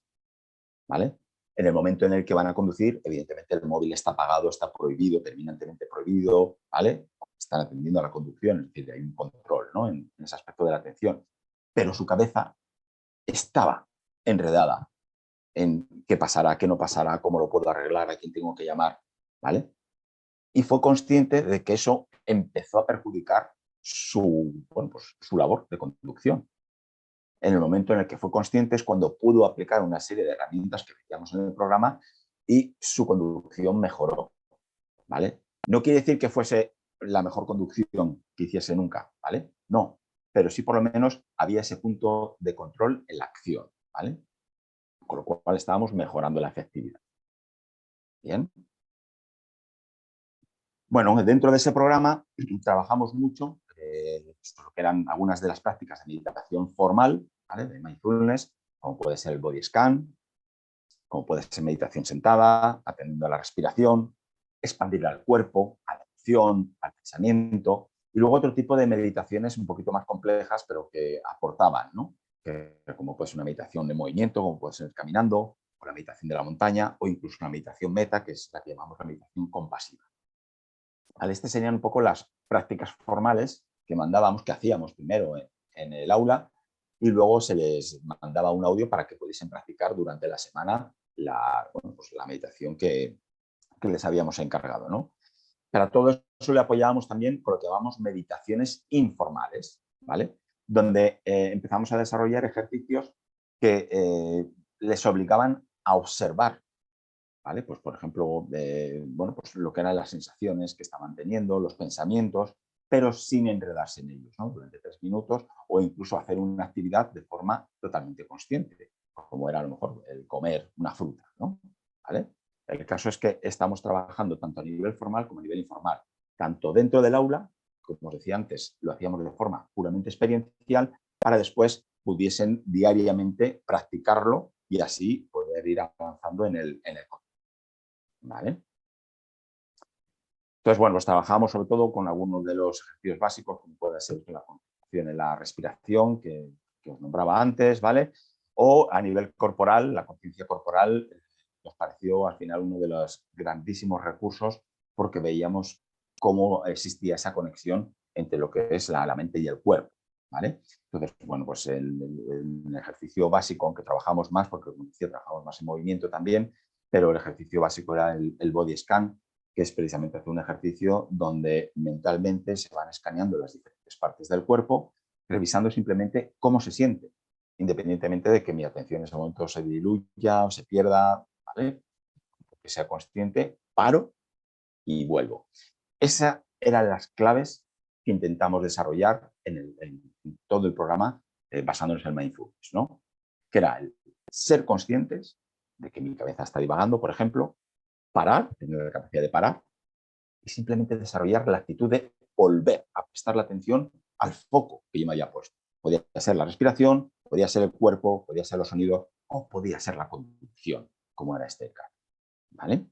¿Vale? En el momento en el que van a conducir, evidentemente el móvil está apagado, está prohibido, terminantemente prohibido, ¿vale? Están atendiendo a la conducción, es decir, hay un control, ¿no?, en ese aspecto de la atención. Pero su cabeza estaba enredada en qué pasará, qué no pasará, cómo lo puedo arreglar, a quién tengo que llamar, ¿vale? Y fue consciente de que eso empezó a perjudicar bueno, pues, su labor de conducción. En el momento en el que fue consciente es cuando pudo aplicar una serie de herramientas que veíamos en el programa y su conducción mejoró, ¿vale? No quiere decir que fuese la mejor conducción que hiciese nunca, ¿vale? No, pero sí por lo menos había ese punto de control en la acción, ¿vale? Con lo cual estábamos mejorando la efectividad. Bien. Bueno, dentro de ese programa trabajamos mucho lo que eran algunas de las prácticas de meditación formal, ¿vale? De mindfulness, como puede ser el body scan, como puede ser meditación sentada, atendiendo a la respiración, expandir al cuerpo, a la emoción, al pensamiento, y luego otro tipo de meditaciones un poquito más complejas, pero que aportaban, ¿no? Como puede ser una meditación de movimiento, como puede ser caminando, o la meditación de la montaña, o incluso una meditación meta, que es la que llamamos la meditación compasiva. ¿Vale? Estas serían un poco las prácticas formales que mandábamos, que hacíamos primero en el aula, y luego se les mandaba un audio para que pudiesen practicar durante la semana bueno, pues la meditación que les habíamos encargado, ¿no? Para todo eso le apoyábamos también con lo que llamamos meditaciones informales, ¿vale? Donde empezamos a desarrollar ejercicios que les obligaban a observar, ¿vale? Pues, por ejemplo, bueno, pues lo que eran las sensaciones que estaban teniendo, los pensamientos, pero sin enredarse en ellos, ¿no? Durante 3 minutos, o incluso hacer una actividad de forma totalmente consciente, como era a lo mejor el comer una fruta, ¿no? ¿Vale? El caso es que estamos trabajando tanto a nivel formal como a nivel informal, tanto dentro del aula, como os decía antes, lo hacíamos de forma puramente experiencial, para después pudiesen diariamente practicarlo y así poder ir avanzando en el ¿vale? Entonces, bueno, pues trabajamos sobre todo con algunos de los ejercicios básicos, como puede ser la concentración en la respiración, que os nombraba antes, ¿vale? O a nivel corporal, la conciencia corporal nos pareció al final uno de los grandísimos recursos porque veíamos cómo existía esa conexión entre lo que es la mente y el cuerpo, ¿vale? Entonces, bueno, pues el ejercicio básico, aunque trabajamos más, porque como decía, trabajamos más en movimiento también, pero el ejercicio básico era el body scan, que es precisamente hacer un ejercicio donde mentalmente se van escaneando las diferentes partes del cuerpo, revisando simplemente cómo se siente, independientemente de que mi atención en ese momento se diluya o se pierda, ¿vale? Que sea consciente, paro y vuelvo. Esas eran las claves que intentamos desarrollar en todo el programa basándonos en mindfulness, ¿no? Que era el ser conscientes de que mi cabeza está divagando, por ejemplo, parar, tener la capacidad de parar, y simplemente desarrollar la actitud de volver a prestar la atención al foco que yo me había puesto. Podía ser la respiración, podía ser el cuerpo, podía ser los sonidos o podía ser la conducción, como era este caso. ¿Vale?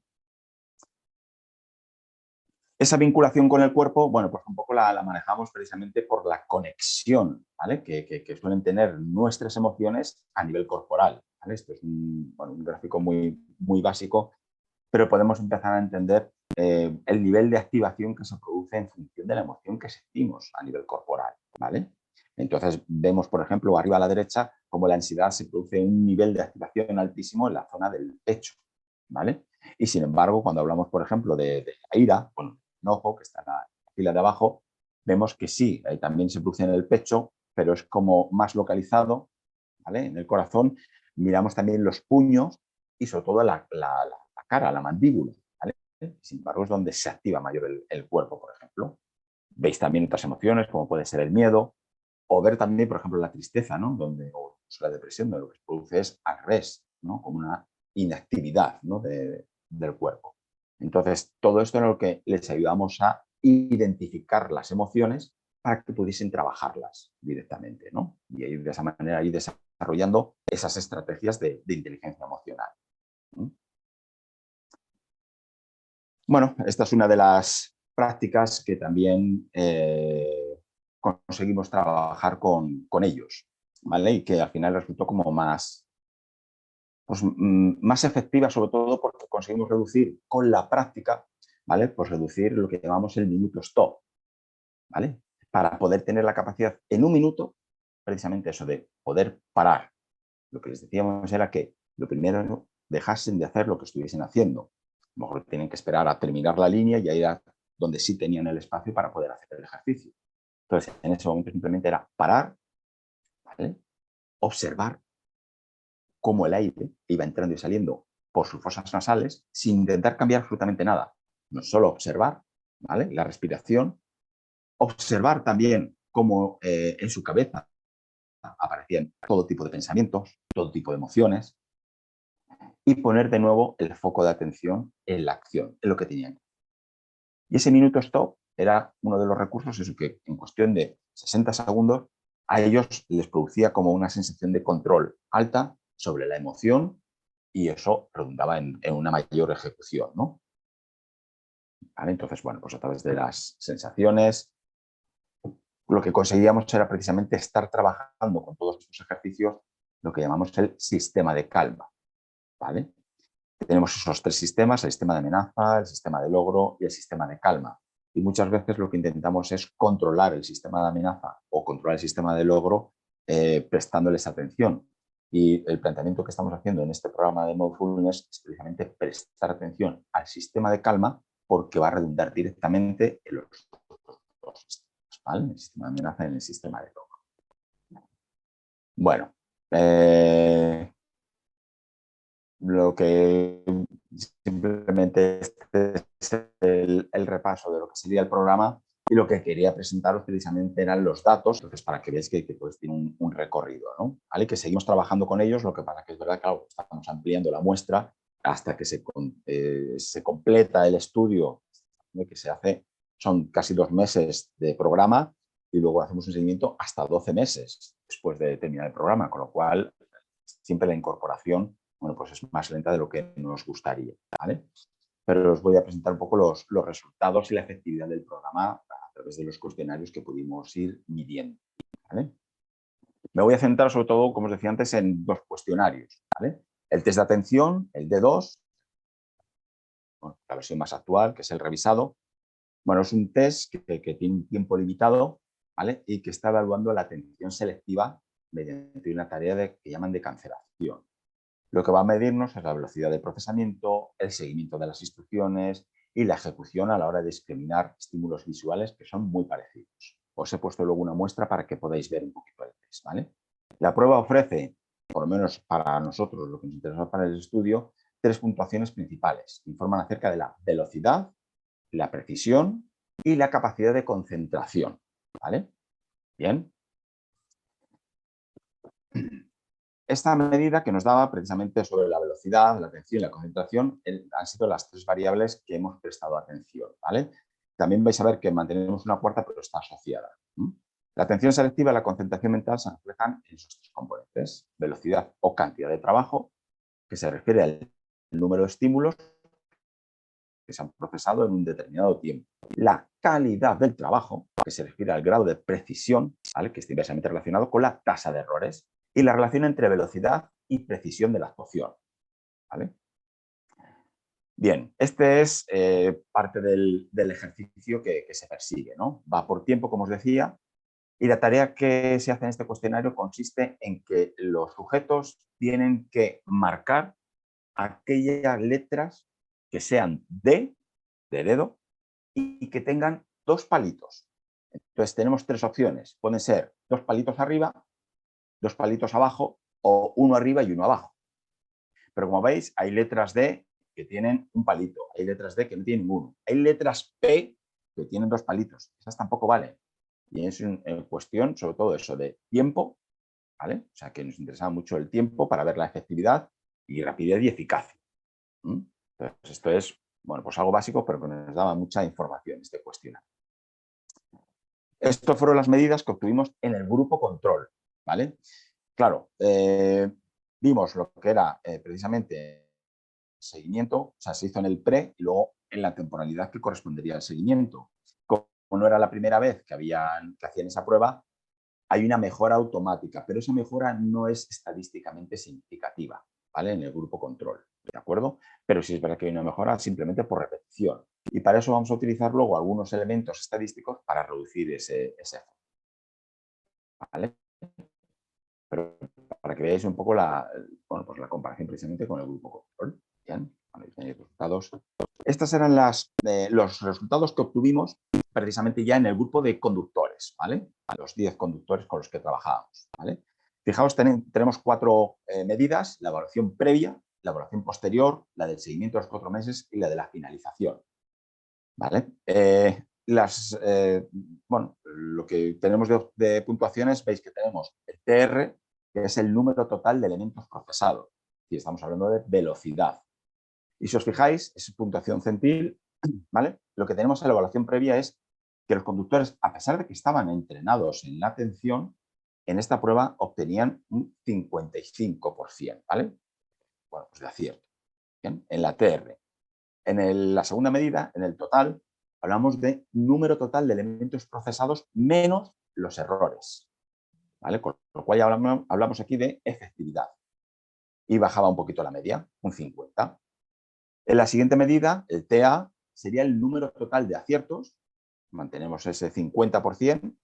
Esa vinculación con el cuerpo, bueno, pues un poco la manejamos precisamente por la conexión, ¿vale? Que suelen tener nuestras emociones a nivel corporal, ¿vale? Esto es bueno, un gráfico muy básico, pero podemos empezar a entender el nivel de activación que se produce en función de la emoción que sentimos a nivel corporal, ¿vale? Entonces vemos, por ejemplo, arriba a la derecha, como la ansiedad se produce un nivel de activación altísimo en la zona del pecho, ¿vale? Y sin embargo, cuando hablamos, por ejemplo, de la ira, bueno, el enojo, que está en la fila de abajo, vemos que sí, también se produce en el pecho, pero es como más localizado, ¿vale? En el corazón. Miramos también los puños y sobre todo la cara, la mandíbula, ¿vale? Sin embargo, es donde se activa mayor el cuerpo, por ejemplo. Veis también otras emociones, como puede ser el miedo, o ver también, por ejemplo, la tristeza, ¿no? O la depresión, donde lo que se produce es al revés, ¿no? Como una inactividad, ¿no? Del cuerpo. Entonces, todo esto es lo que les ayudamos a identificar las emociones para que pudiesen trabajarlas directamente, ¿no? Y ir de esa manera ir desarrollando esas estrategias de inteligencia emocional. Bueno, esta es una de las prácticas que también conseguimos trabajar con ellos, ¿vale? Y que al final resultó como pues, más efectiva, sobre todo porque conseguimos reducir con la práctica, ¿vale? Pues reducir lo que llamamos el minuto stop, ¿vale? Para poder tener la capacidad en un minuto, precisamente eso de poder parar. Lo que les decíamos era que lo primero dejasen de hacer lo que estuviesen haciendo. A lo mejor tienen que esperar a terminar la línea y ahí era donde sí tenían el espacio para poder hacer el ejercicio. Entonces, en ese momento simplemente era parar, ¿vale? Observar cómo el aire iba entrando y saliendo por sus fosas nasales sin intentar cambiar absolutamente nada. No solo observar, ¿vale? La respiración, observar también cómo en su cabeza aparecían todo tipo de pensamientos, todo tipo de emociones, y poner de nuevo el foco de atención en la acción, en lo que tenían. Y ese minuto stop era uno de los recursos eso, que en cuestión de 60 segundos a ellos les producía como una sensación de control alta sobre la emoción y eso redundaba en una mayor ejecución, ¿no? ¿Vale? Entonces, bueno, pues a través de las sensaciones, lo que conseguíamos era precisamente estar trabajando con todos estos ejercicios, lo que llamamos el sistema de calma, ¿vale? Tenemos esos tres sistemas, el sistema de amenaza, el sistema de logro y el sistema de calma. Y muchas veces lo que intentamos es controlar el sistema de amenaza o controlar el sistema de logro prestándoles atención. Y el planteamiento que estamos haciendo en este programa de Mindfulness es precisamente prestar atención al sistema de calma porque va a redundar directamente en los dos sistemas, ¿vale? En el sistema de amenaza y en el sistema de logro. Bueno, lo que simplemente este es el repaso de lo que sería el programa y lo que quería presentaros precisamente eran los datos, entonces para que veáis que pues tiene un recorrido, ¿no? ¿Vale? Que seguimos trabajando con ellos, lo que pasa que es verdad que claro, estamos ampliando la muestra hasta que se completa el estudio que se hace, son casi 2 meses de programa y luego hacemos un seguimiento hasta 12 meses después de terminar el programa, con lo cual siempre la incorporación bueno, pues es más lenta de lo que nos gustaría, ¿vale? Pero os voy a presentar un poco los resultados y la efectividad del programa a través de los cuestionarios que pudimos ir midiendo, ¿vale? Me voy a centrar sobre todo, como os decía antes, en 2 cuestionarios, ¿vale? El test de atención, el D2, bueno, la versión más actual, que es el revisado. Bueno, es un test que tiene un tiempo limitado, ¿vale? Y que está evaluando la atención selectiva mediante una tarea que llaman de cancelación. Lo que va a medirnos es la velocidad de procesamiento, el seguimiento de las instrucciones y la ejecución a la hora de discriminar estímulos visuales que son muy parecidos. Os he puesto luego una muestra para que podáis ver un poquito el test, ¿vale? La prueba ofrece, por lo menos para nosotros, lo que nos interesa para el estudio, 3 puntuaciones principales. Informan acerca de la velocidad, la precisión y la capacidad de concentración, ¿vale? Bien. Esta medida que nos daba precisamente sobre la velocidad, la atención y la concentración han sido las 3 variables que hemos prestado atención, ¿vale? También vais a ver que mantenemos una cuarta, pero está asociada. La atención selectiva y la concentración mental se reflejan en esos 3 componentes. Velocidad o cantidad de trabajo, que se refiere al número de estímulos que se han procesado en un determinado tiempo. La calidad del trabajo, que se refiere al grado de precisión, ¿vale? Que está inversamente relacionado con la tasa de errores. Y la relación entre velocidad y precisión de la actuación, ¿vale? Bien, este es parte del ejercicio que se persigue, ¿no? Va por tiempo, como os decía, y la tarea que se hace en este cuestionario consiste en que los sujetos tienen que marcar aquellas letras que sean de dedo, y que tengan 2 palitos. Entonces tenemos 3 opciones. Pueden ser 2 palitos arriba, 2 palitos abajo o 1 arriba y 1 abajo. Pero como veis, hay letras D que tienen un palito, hay letras D que no tienen ninguno. Hay letras P que tienen 2 palitos. Esas tampoco valen. Y es en cuestión, sobre todo eso de tiempo, ¿vale? O sea, que nos interesaba mucho el tiempo para ver la efectividad y rapidez y eficacia. Entonces, esto es, bueno, pues algo básico, pero que nos daba mucha información este cuestionario. Estas fueron las medidas que obtuvimos en el grupo control, ¿vale? Claro, vimos lo que era precisamente seguimiento, o sea, se hizo en el pre y luego en la temporalidad que correspondería al seguimiento. Como no era la primera vez que hacían esa prueba, hay una mejora automática, pero esa mejora no es estadísticamente significativa, ¿vale? En el grupo control, ¿de acuerdo? Pero sí es verdad que hay una mejora simplemente por repetición. Y para eso vamos a utilizar luego algunos elementos estadísticos para reducir ese efecto, ¿vale? Pero para que veáis un poco bueno, pues la comparación precisamente con el grupo control. Bien, resultados. Estos eran los resultados que obtuvimos precisamente ya en el grupo de conductores, ¿vale? A los 10 conductores con los que trabajábamos, ¿vale? Fijaos, tenemos 4 medidas, la evaluación previa, la evaluación posterior, la del seguimiento de los 4 meses y la de la finalización, ¿vale? Bueno, lo que tenemos de puntuaciones, veis que tenemos el TR, que es el número total de elementos procesados, y estamos hablando de velocidad. Y si os fijáis, es puntuación centil, ¿vale? Lo que tenemos en la evaluación previa es que los conductores, a pesar de que estaban entrenados en la atención, en esta prueba obtenían un 55%, ¿vale? Bueno, pues de acierto. Bien, en la TR. La segunda medida, en el total, hablamos de número total de elementos procesados menos los errores, ¿vale? Con lo cual ya hablamos aquí de efectividad. Y bajaba un poquito la media, un 50. En la siguiente medida, el TA, sería el número total de aciertos, mantenemos ese 50%,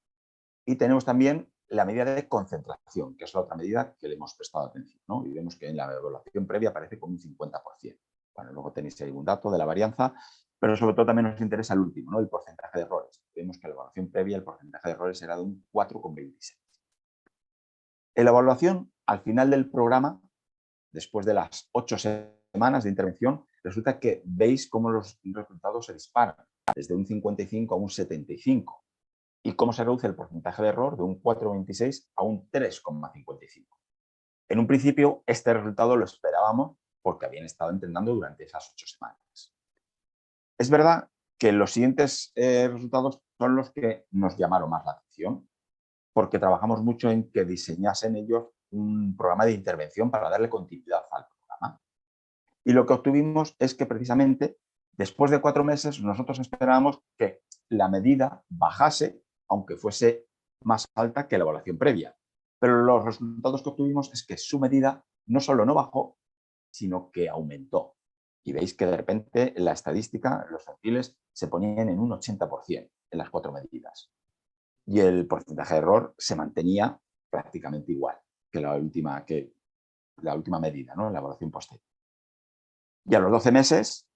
y tenemos también la medida de concentración, que es la otra medida que le hemos prestado atención, ¿no? Y vemos que en la evaluación previa aparece como un 50%. Bueno, luego tenéis ahí un dato de la varianza, pero sobre todo también nos interesa el último, ¿no? El porcentaje de errores. Vemos que en la evaluación previa el porcentaje de errores era de un 4,26. En la evaluación, al final del programa, después de las 8 semanas de intervención, resulta que veis cómo los resultados se disparan, desde un 55 a un 75. Y cómo se reduce el porcentaje de error de un 4,26 a un 3,55. En un principio, este resultado lo esperábamos porque habían estado entrenando durante esas 8 semanas. Es verdad que los siguientes resultados son los que nos llamaron más la atención, porque trabajamos mucho en que diseñasen ellos un programa de intervención para darle continuidad al programa. Y lo que obtuvimos es que precisamente después de 4 meses nosotros esperábamos que la medida bajase, aunque fuese más alta que la evaluación previa. Pero los resultados que obtuvimos es que su medida no solo no bajó, sino que aumentó. Y veis que de repente la estadística, los perfiles, se ponían en un 80% en las 4 medidas. Y el porcentaje de error se mantenía prácticamente igual que la última medida, ¿no? La evaluación posterior. Y a los 12 meses,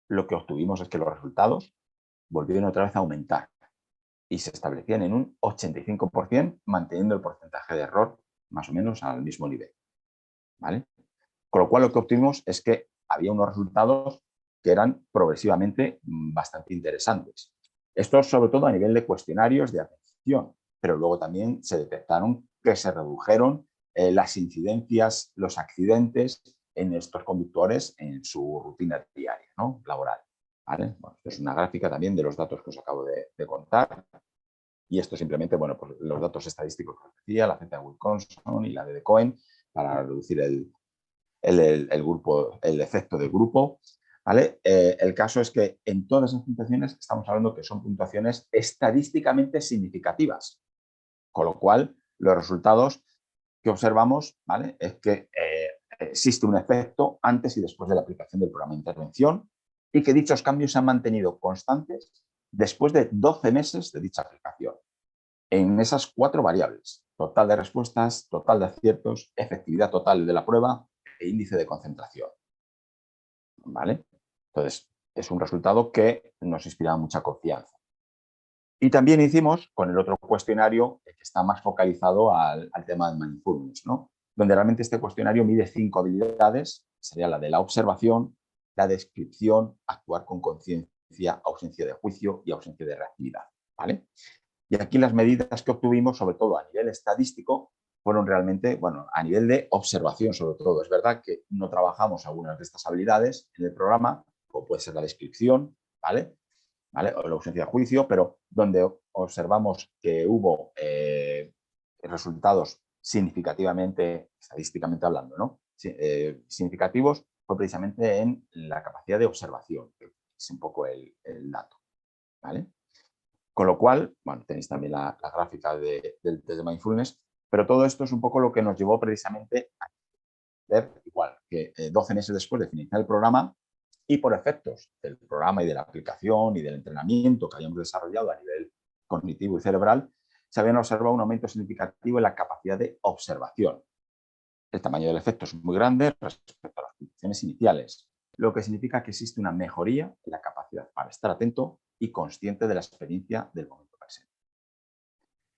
lo que obtuvimos es que los resultados volvieron otra vez a aumentar y se establecían en un 85%, manteniendo el porcentaje de error más o menos al mismo nivel, ¿vale? Con lo cual lo que obtuvimos es que había unos resultados que eran progresivamente bastante interesantes. Esto sobre todo a nivel de cuestionarios de atención, pero luego también se detectaron que se redujeron las incidencias, los accidentes en estos conductores en su rutina diaria, ¿no? Laboral, ¿vale? Bueno, esto es una gráfica también de los datos que os acabo de contar. Y esto simplemente, bueno, pues los datos estadísticos que os decía, la Z de Wilkinson y la de Cohen, para reducir el grupo, el efecto del grupo, ¿vale? El caso es que en todas esas puntuaciones estamos hablando que son puntuaciones estadísticamente significativas, con lo cual los resultados que observamos, ¿vale? Es que existe un efecto antes y después de la aplicación del programa de intervención y que dichos cambios se han mantenido constantes después de 12 meses de dicha aplicación en esas 4 variables: total de respuestas, total de aciertos, efectividad total de la prueba e índice de concentración, ¿vale? Entonces, es un resultado que nos inspira mucha confianza. Y también hicimos con el otro cuestionario que está más focalizado al tema de mindfulness, ¿no? Donde realmente este cuestionario mide 5 habilidades, sería la de la observación, la descripción, actuar con conciencia, ausencia de juicio y ausencia de reactividad, ¿vale? Y aquí las medidas que obtuvimos, sobre todo a nivel estadístico, fueron realmente, bueno, a nivel de observación sobre todo. Es verdad que no trabajamos algunas de estas habilidades en el programa, como puede ser la descripción, ¿vale? O la ausencia de juicio, pero donde observamos que hubo resultados significativamente, estadísticamente hablando, ¿no? Significativos, fue precisamente en la capacidad de observación, que es un poco el dato, ¿vale? Con lo cual, bueno, tenéis también la gráfica del test de mindfulness, pero todo esto es un poco lo que nos llevó precisamente a ver, igual, que 12 meses después de finalizar el programa y por efectos del programa y de la aplicación y del entrenamiento que habíamos desarrollado a nivel cognitivo y cerebral, se habían observado un aumento significativo en la capacidad de observación. El tamaño del efecto es muy grande respecto a las condiciones iniciales, lo que significa que existe una mejoría en la capacidad para estar atento y consciente de la experiencia del momento presente.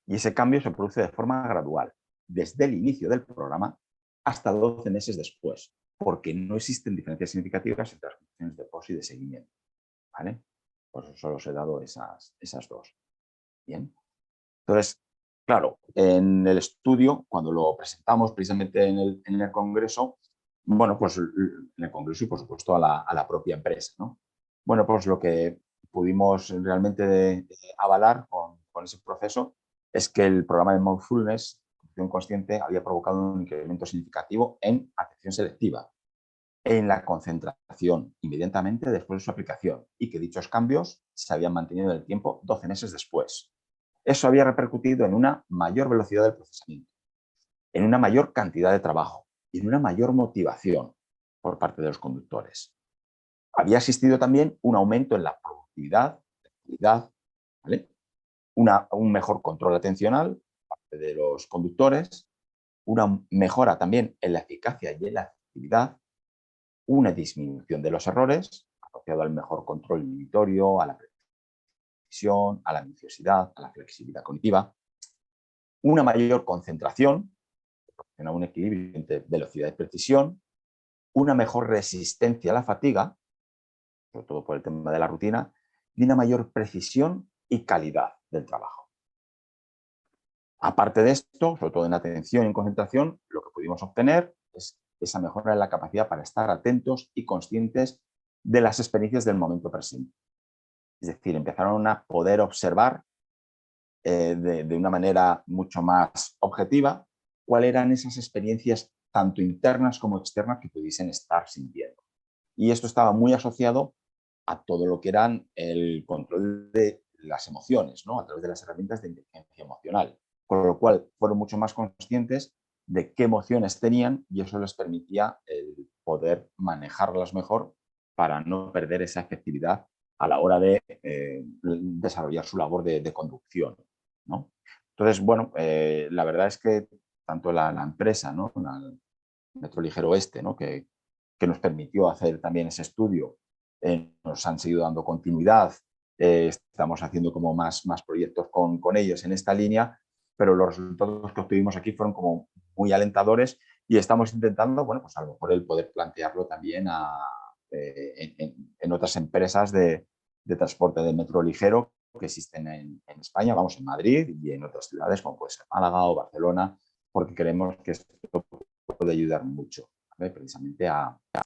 Y ese cambio se produce de forma gradual, desde el inicio del programa hasta 12 meses después, porque no existen diferencias significativas entre las condiciones de post y de seguimiento, ¿vale? Por eso solo os he dado esas dos. Bien. Entonces, claro, en el estudio, cuando lo presentamos precisamente en el congreso, bueno, pues en el congreso y por supuesto a la propia empresa, ¿no? Bueno, pues lo que pudimos realmente avalar con ese proceso es que el programa de Mindfulness, atención consciente, había provocado un incremento significativo en atención selectiva, en la concentración inmediatamente después de su aplicación y que dichos cambios se habían mantenido en el tiempo 12 meses después. Eso había repercutido en una mayor velocidad del procesamiento, en una mayor cantidad de trabajo y en una mayor motivación por parte de los conductores. Había existido también un aumento en la productividad, ¿vale? Un mejor control atencional por parte de los conductores, una mejora también en la eficacia y en la efectividad, una disminución de los errores asociado al mejor control inhibitorio, a la precisión, a la minuciosidad, a la flexibilidad cognitiva, una mayor concentración, un equilibrio entre velocidad y precisión, una mejor resistencia a la fatiga, sobre todo por el tema de la rutina, y una mayor precisión y calidad del trabajo. Aparte de esto, sobre todo en atención y en concentración, lo que pudimos obtener es esa mejora en la capacidad para estar atentos y conscientes de las experiencias del presente. Es decir, empezaron a poder observar de una manera mucho más objetiva cuáles eran esas experiencias tanto internas como externas que pudiesen estar sintiendo. Y esto estaba muy asociado a todo lo que eran el control de las emociones, ¿no? A través de las herramientas de inteligencia emocional. Con lo cual fueron mucho más conscientes de qué emociones tenían y eso les permitía el poder manejarlas mejor para no perder esa efectividad a la hora de desarrollar su labor de conducción, ¿no? Entonces, bueno, la verdad es que tanto la empresa, ¿no? El Metro Ligero Oeste, ¿no? Que nos permitió hacer también ese estudio, nos han seguido dando continuidad, estamos haciendo como más proyectos con ellos en esta línea, pero los resultados que obtuvimos aquí fueron como muy alentadores y estamos intentando, bueno, pues a lo mejor el poder plantearlo también en otras empresas de transporte de metro ligero que existen en España, vamos, en Madrid y en otras ciudades como puede ser Málaga o Barcelona, porque creemos que esto puede ayudar mucho, ¿vale? Precisamente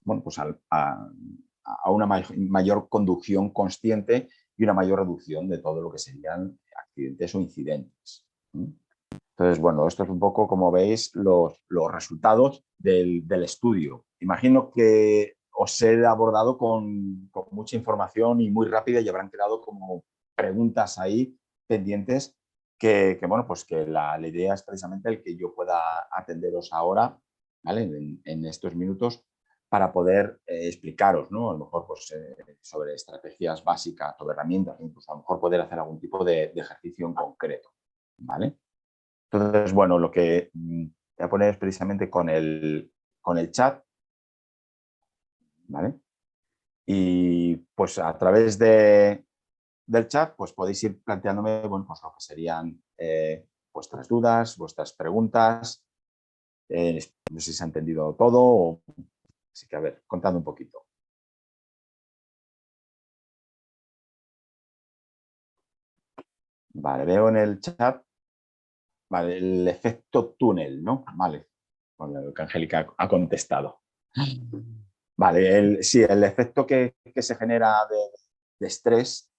bueno, pues a una mayor conducción consciente y una mayor reducción de todo lo que serían accidentes o incidentes. Entonces, bueno, esto es un poco, como veis, los resultados del estudio. Imagino que os he abordado con mucha información y muy rápida y habrán quedado como preguntas ahí pendientes bueno, pues que la idea es precisamente el que yo pueda atenderos ahora, ¿vale? En estos minutos para poder explicaros, ¿no? A lo mejor pues, sobre estrategias básicas, sobre herramientas, incluso a lo mejor poder hacer algún tipo de ejercicio en concreto, ¿vale? Entonces, bueno, lo que voy a poner es precisamente con el chat, ¿vale? Y pues a través del chat, pues podéis ir planteándome, bueno, pues lo que serían vuestras dudas, vuestras preguntas. No sé si se ha entendido todo, así que a ver, contadme un poquito. Vale, veo en el chat, vale, el efecto túnel, ¿no? Vale, bueno, lo que Angélica ha contestado. Vale, sí, el efecto que se genera de estrés,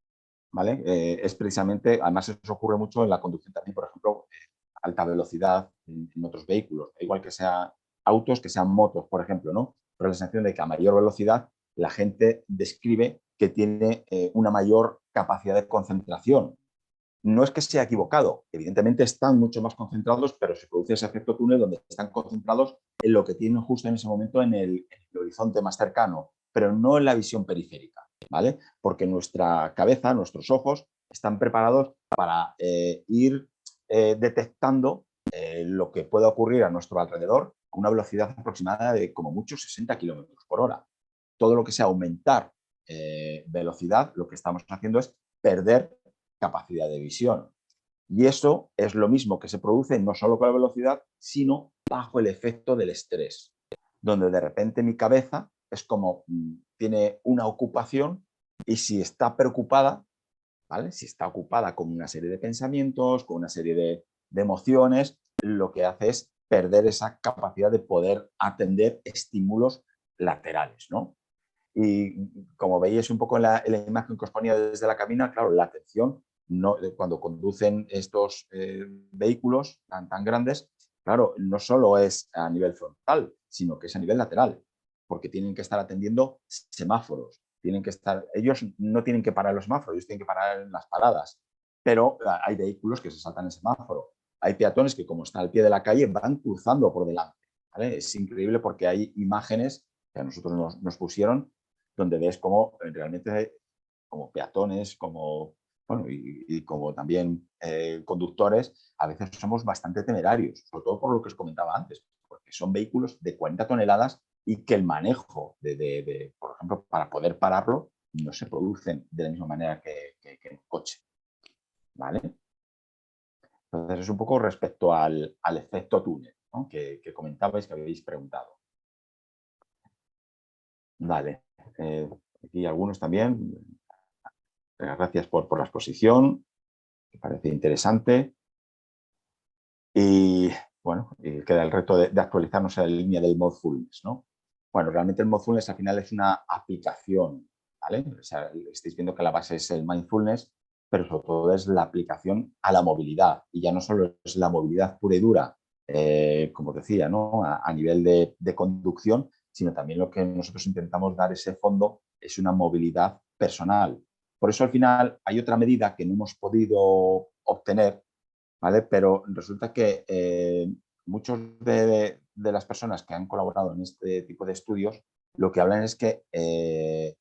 ¿vale? Es precisamente, además eso ocurre mucho en la conducción también, por ejemplo, alta velocidad en otros vehículos, igual que sean autos, que sean motos, por ejemplo, ¿no? Pero la sensación de que a mayor velocidad la gente describe que tiene una mayor capacidad de concentración. No es que sea equivocado, evidentemente están mucho más concentrados, pero se produce ese efecto túnel donde están concentrados en lo que tienen justo en ese momento en el horizonte más cercano, pero no en la visión periférica, ¿vale? Porque nuestra cabeza, nuestros ojos, están preparados para ir detectando lo que puede ocurrir a nuestro alrededor a una velocidad aproximada de como mucho 60 kilómetros por hora. Todo lo que sea aumentar velocidad, lo que estamos haciendo es perder capacidad de visión. Y eso es lo mismo que se produce no solo con la velocidad, sino bajo el efecto del estrés, donde de repente mi cabeza es como tiene una ocupación y si está preocupada, ¿vale? Si está ocupada con una serie de pensamientos, con una serie de emociones, lo que hace es perder esa capacidad de poder atender estímulos laterales, ¿no? Y como veis un poco en la imagen que os ponía desde la cabina, claro, la atención no, cuando conducen estos vehículos tan grandes, claro, no solo es a nivel frontal, sino que es a nivel lateral, porque tienen que estar atendiendo semáforos, tienen que estar, ellos no tienen que parar los semáforos, ellos tienen que parar en las paradas, pero hay vehículos que se saltan el semáforo, hay peatones que como está al pie de la calle van cruzando por delante, ¿vale? Es increíble porque hay imágenes que a nosotros nos pusieron donde ves cómo realmente como peatones, como, bueno, y como también conductores, a veces somos bastante temerarios, sobre todo por lo que os comentaba antes, porque son vehículos de 40 toneladas y que el manejo por ejemplo, para poder pararlo, no se producen de la misma manera que en coche, ¿vale? Entonces es un poco respecto al efecto túnel, ¿no? que comentabais, que habéis preguntado. Vale, aquí algunos también. Gracias por la exposición, me parece interesante. Y bueno, y queda el reto de actualizarnos en la línea del Mindfulness, ¿no? Bueno, realmente el Mindfulness al final es una aplicación, ¿vale? O sea, estáis viendo que la base es el Mindfulness, pero sobre todo es la aplicación a la movilidad. Y ya no solo es la movilidad pura y dura, como decía, ¿no? A nivel de conducción, sino también lo que nosotros intentamos dar ese fondo es una movilidad personal. Por eso al final hay otra medida que no hemos podido obtener, ¿vale? Pero resulta que muchos de las personas que han colaborado en este tipo de estudios lo que hablan es que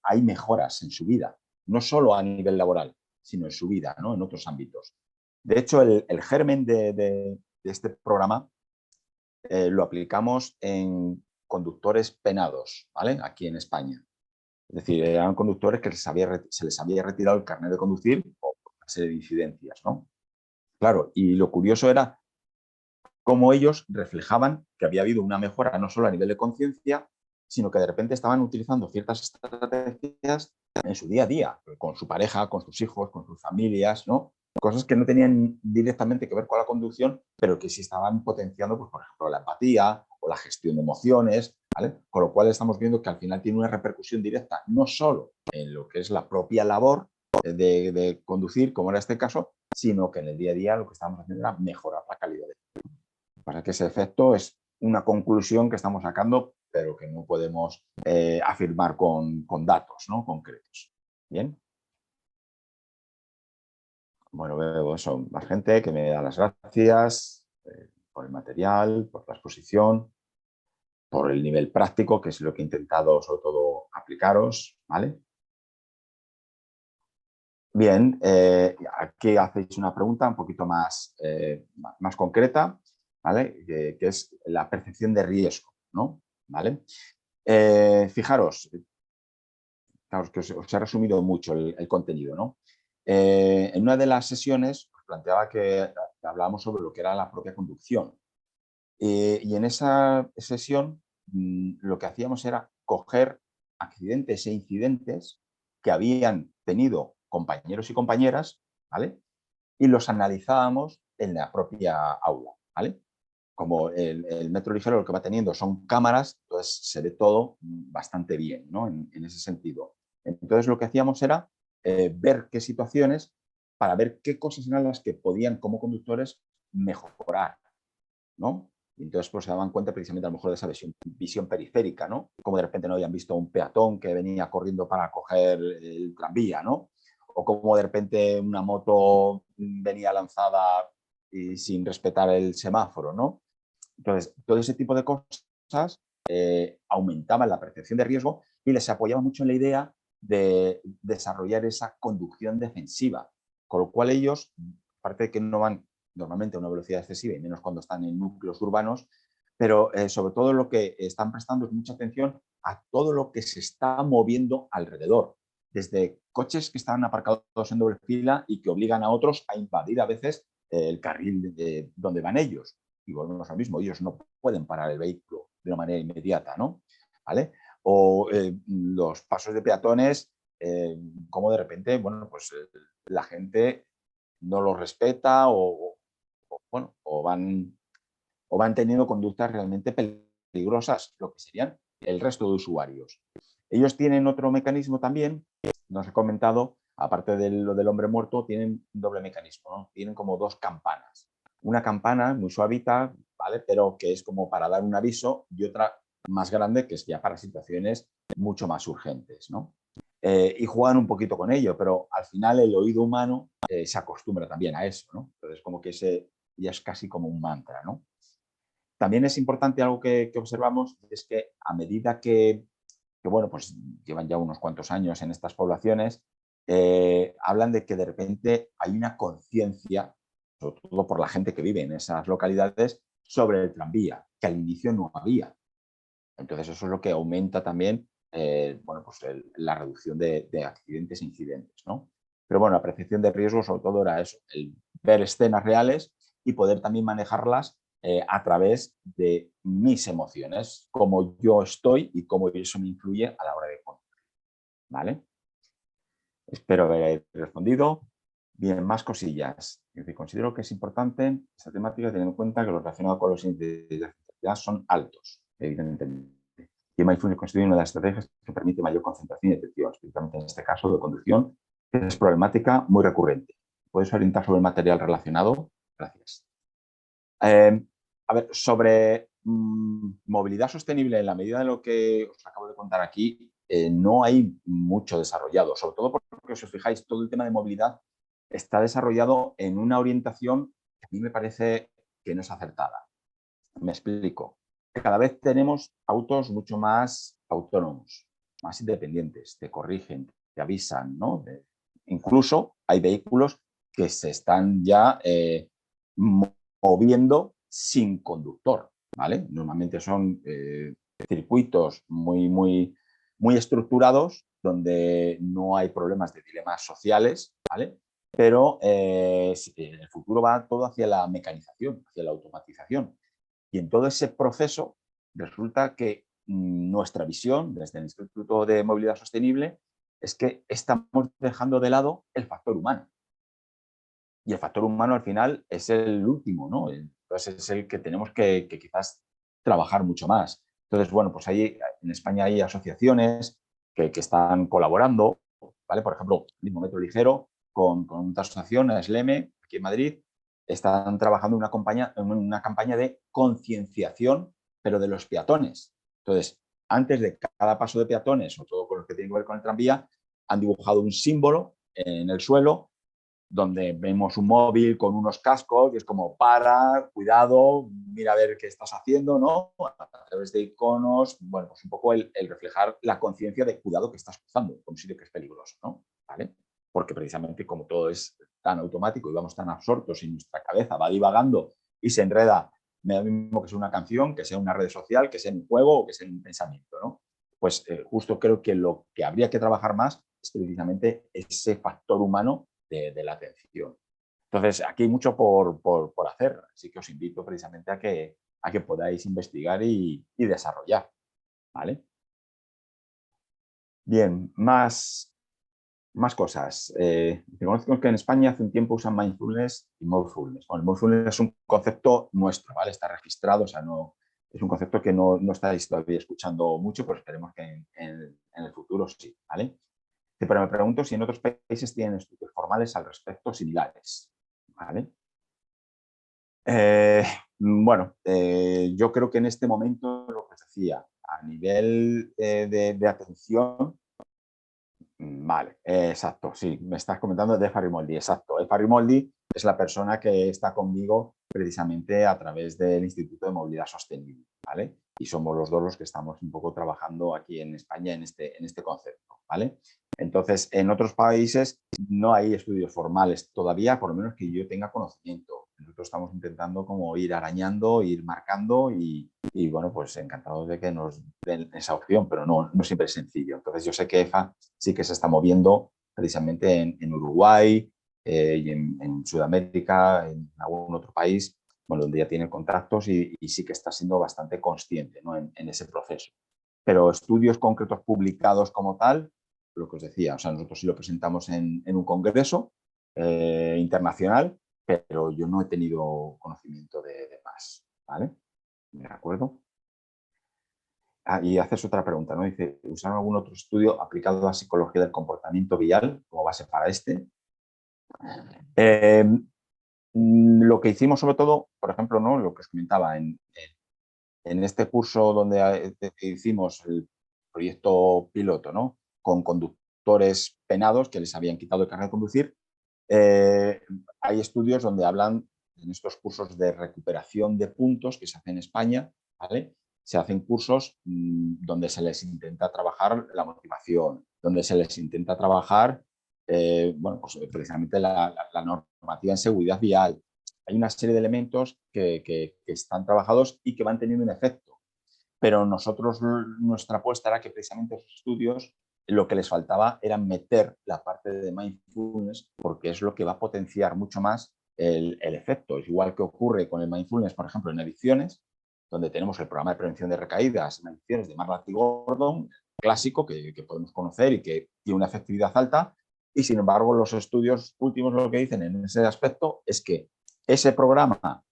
hay mejoras en su vida, no solo a nivel laboral, sino en su vida, ¿no? En otros ámbitos. De hecho, el germen de este programa lo aplicamos en conductores penados, ¿vale? Aquí en España. Es decir, eran conductores que se les había retirado el carnet de conducir por una serie de incidencias, ¿no? Claro, y lo curioso era cómo ellos reflejaban que había habido una mejora no solo a nivel de conciencia, sino que de repente estaban utilizando ciertas estrategias en su día a día, con su pareja, con sus hijos, con sus familias, ¿no? Cosas que no tenían directamente que ver con la conducción, pero que sí estaban potenciando, pues, por ejemplo, la empatía o la gestión de emociones, ¿vale? Con lo cual estamos viendo que al final tiene una repercusión directa, no solo en lo que es la propia labor de conducir, como era este caso, sino que en el día a día lo que estábamos haciendo era mejorar la calidad de vida. Pasa que ese efecto es una conclusión que estamos sacando, pero que no podemos afirmar con datos, ¿no? Concretos. Bien. Bueno, veo eso, más gente que me da las gracias por el material, por la exposición, por el nivel práctico, que es lo que he intentado sobre todo aplicaros, ¿vale? Bien, aquí hacéis una pregunta un poquito más concreta, ¿vale? Que es la percepción de riesgo, ¿no? ¿Vale? Fijaros, claro, que os he resumido mucho el contenido, ¿no? En una de las sesiones os planteaba que hablábamos sobre lo que era la propia conducción. Y en esa sesión lo que hacíamos era coger accidentes e incidentes que habían tenido compañeros y compañeras, ¿vale? Y los analizábamos en la propia aula, ¿vale? Como el metro ligero lo que va teniendo son cámaras, entonces se ve todo bastante bien, ¿no? En ese sentido. Entonces lo que hacíamos era ver qué situaciones para ver qué cosas eran las que podían como conductores mejorar, ¿no? Y entonces pues, se daban cuenta precisamente a lo mejor de esa visión periférica, ¿no? Como de repente no habían visto un peatón que venía corriendo para coger el tranvía, ¿no? O como de repente una moto venía lanzada y sin respetar el semáforo, ¿no? Entonces, todo ese tipo de cosas aumentaban la percepción de riesgo y les apoyaba mucho en la idea de desarrollar esa conducción defensiva, con lo cual ellos, aparte de que no van normalmente a una velocidad excesiva y menos cuando están en núcleos urbanos, pero sobre todo lo que están prestando es mucha atención a todo lo que se está moviendo alrededor, desde coches que están aparcados en doble fila y que obligan a otros a invadir a veces el carril donde van ellos. Y volvemos al mismo, ellos no pueden parar el vehículo de una manera inmediata, ¿no? ¿Vale? O los pasos de peatones, como de repente, bueno, pues la gente no los respeta bueno, o van teniendo conductas realmente peligrosas, lo que serían el resto de usuarios. Ellos tienen otro mecanismo también, nos he comentado, aparte de lo del hombre muerto, tienen un doble mecanismo, ¿no? Tienen como dos campanas. Una campana muy suavita, ¿vale? Pero que es como para dar un aviso, y otra más grande que es ya para situaciones mucho más urgentes, ¿no? Y juegan un poquito con ello, pero al final el oído humano se acostumbra también a eso, ¿no? Entonces como que ese ya es casi como un mantra, ¿no? También es importante algo que observamos, es que a medida que, bueno, pues llevan ya unos cuantos años en estas poblaciones, hablan de que de repente hay una conciencia, sobre todo por la gente que vive en esas localidades, sobre el tranvía, que al inicio no había. Entonces eso es lo que aumenta también bueno, pues la reducción de accidentes e incidentes, ¿no? Pero bueno, la percepción de riesgo sobre todo era eso, el ver escenas reales y poder también manejarlas a través de mis emociones, cómo yo estoy y cómo eso me influye a la hora de conducir, ¿vale? Espero haber respondido. Bien, más cosillas. Considero que es importante esta temática teniendo en cuenta que lo relacionado con los índices de actividad son altos, evidentemente. Y el mindfulness constituye una de las estrategias que permite mayor concentración y atención, especialmente en este caso de conducción, que es problemática muy recurrente. ¿Puedes orientar sobre el material relacionado? Gracias. A ver, sobre movilidad sostenible, en la medida de lo que os acabo de contar aquí, no hay mucho desarrollado, sobre todo porque, si os fijáis, todo el tema de movilidad está desarrollado en una orientación que a mí me parece que no es acertada. Me explico. Cada vez tenemos autos mucho más autónomos, más independientes, te corrigen, te avisan, ¿no? Incluso hay vehículos que se están ya moviendo sin conductor, ¿vale? Normalmente son circuitos muy estructurados donde no hay problemas de dilemas sociales, ¿vale? Pero en el futuro va todo hacia la mecanización, hacia la automatización. Y en todo ese proceso resulta que nuestra visión desde el Instituto de Movilidad Sostenible es que estamos dejando de lado el factor humano. Y el factor humano al final es el último, ¿no? Entonces es el que tenemos que quizás trabajar mucho más. Entonces, bueno, pues ahí en España hay asociaciones que están colaborando, ¿vale? Por ejemplo, el mismo Metro Ligero con otra asociación, SLEME, aquí en Madrid, están trabajando en una campaña de concienciación, pero de los peatones. Entonces, antes de cada paso de peatones, o todo con lo que tiene que ver con el tranvía, han dibujado un símbolo en el suelo donde vemos un móvil con unos cascos y es como para, cuidado, mira a ver qué estás haciendo, ¿no? A través de iconos, bueno, pues un poco el reflejar la conciencia de cuidado que estás cruzando por un sitio que es peligroso, ¿no? ¿Vale? Porque precisamente como todo es tan automático y vamos tan absortos y nuestra cabeza va divagando y se enreda, me da lo mismo que sea una canción, que sea una red social, que sea un juego o que sea un pensamiento, ¿no? Pues justo creo que lo que habría que trabajar más es precisamente ese factor humano de la atención. Entonces, aquí hay mucho por hacer, así que os invito precisamente a que podáis investigar y desarrollar. ¿Vale? Bien, más cosas. Reconozco que en España hace un tiempo usan mindfulness y mindfulness. Bueno, el mindfulness es un concepto nuestro, ¿vale? Está registrado, o sea, no, es un concepto que no estáis todavía escuchando mucho, pero esperemos que en el futuro sí, ¿vale? Pero me pregunto si en otros países tienen estudios formales al respecto similares. ¿Vale? Bueno, yo creo que en este momento lo que os decía, a nivel de atención, vale, exacto, sí, me estás comentando de Farimoldi, exacto. Farimoldi es la persona que está conmigo precisamente a través del Instituto de Movilidad Sostenible, ¿vale? Y somos los dos los que estamos un poco trabajando aquí en España en este concepto, ¿vale? Entonces, en otros países no hay estudios formales todavía, por lo menos que yo tenga conocimiento. Nosotros estamos intentando como ir arañando, ir marcando y bueno, pues encantados de que nos den esa opción, pero no siempre es sencillo. Entonces, yo sé que EFA sí que se está moviendo precisamente en Uruguay y en Sudamérica, en algún otro país, bueno, donde ya tiene contactos y sí que está siendo bastante consciente, ¿no? en ese proceso. Pero estudios concretos publicados como tal, lo que os decía, o sea, nosotros sí lo presentamos en un congreso internacional, pero yo no he tenido conocimiento de más, ¿vale? ¿De acuerdo? Y haces otra pregunta, ¿no? Dice, ¿usaron algún otro estudio aplicado a psicología del comportamiento vial como base para este? Eh, lo que hicimos sobre todo, por ejemplo, ¿no? Lo que os comentaba, en este curso donde hicimos el proyecto piloto, ¿no? Con conductores penados que les habían quitado el carnet de conducir, hay estudios donde hablan en estos cursos de recuperación de puntos que se hacen en España, ¿vale? Se hacen cursos donde se les intenta trabajar la motivación, donde se les intenta trabajar, bueno, pues precisamente la normativa en seguridad vial. Hay una serie de elementos que están trabajados y que van teniendo un efecto. Pero nosotros, nuestra apuesta era que precisamente esos estudios lo que les faltaba era meter la parte de mindfulness, porque es lo que va a potenciar mucho más el efecto. Es igual que ocurre con el mindfulness, por ejemplo, en adicciones, donde tenemos el programa de prevención de recaídas en adicciones de Marlatt y Gordon, clásico, que podemos conocer y que tiene una efectividad alta, y sin embargo los estudios últimos lo que dicen en ese aspecto es que ese programa,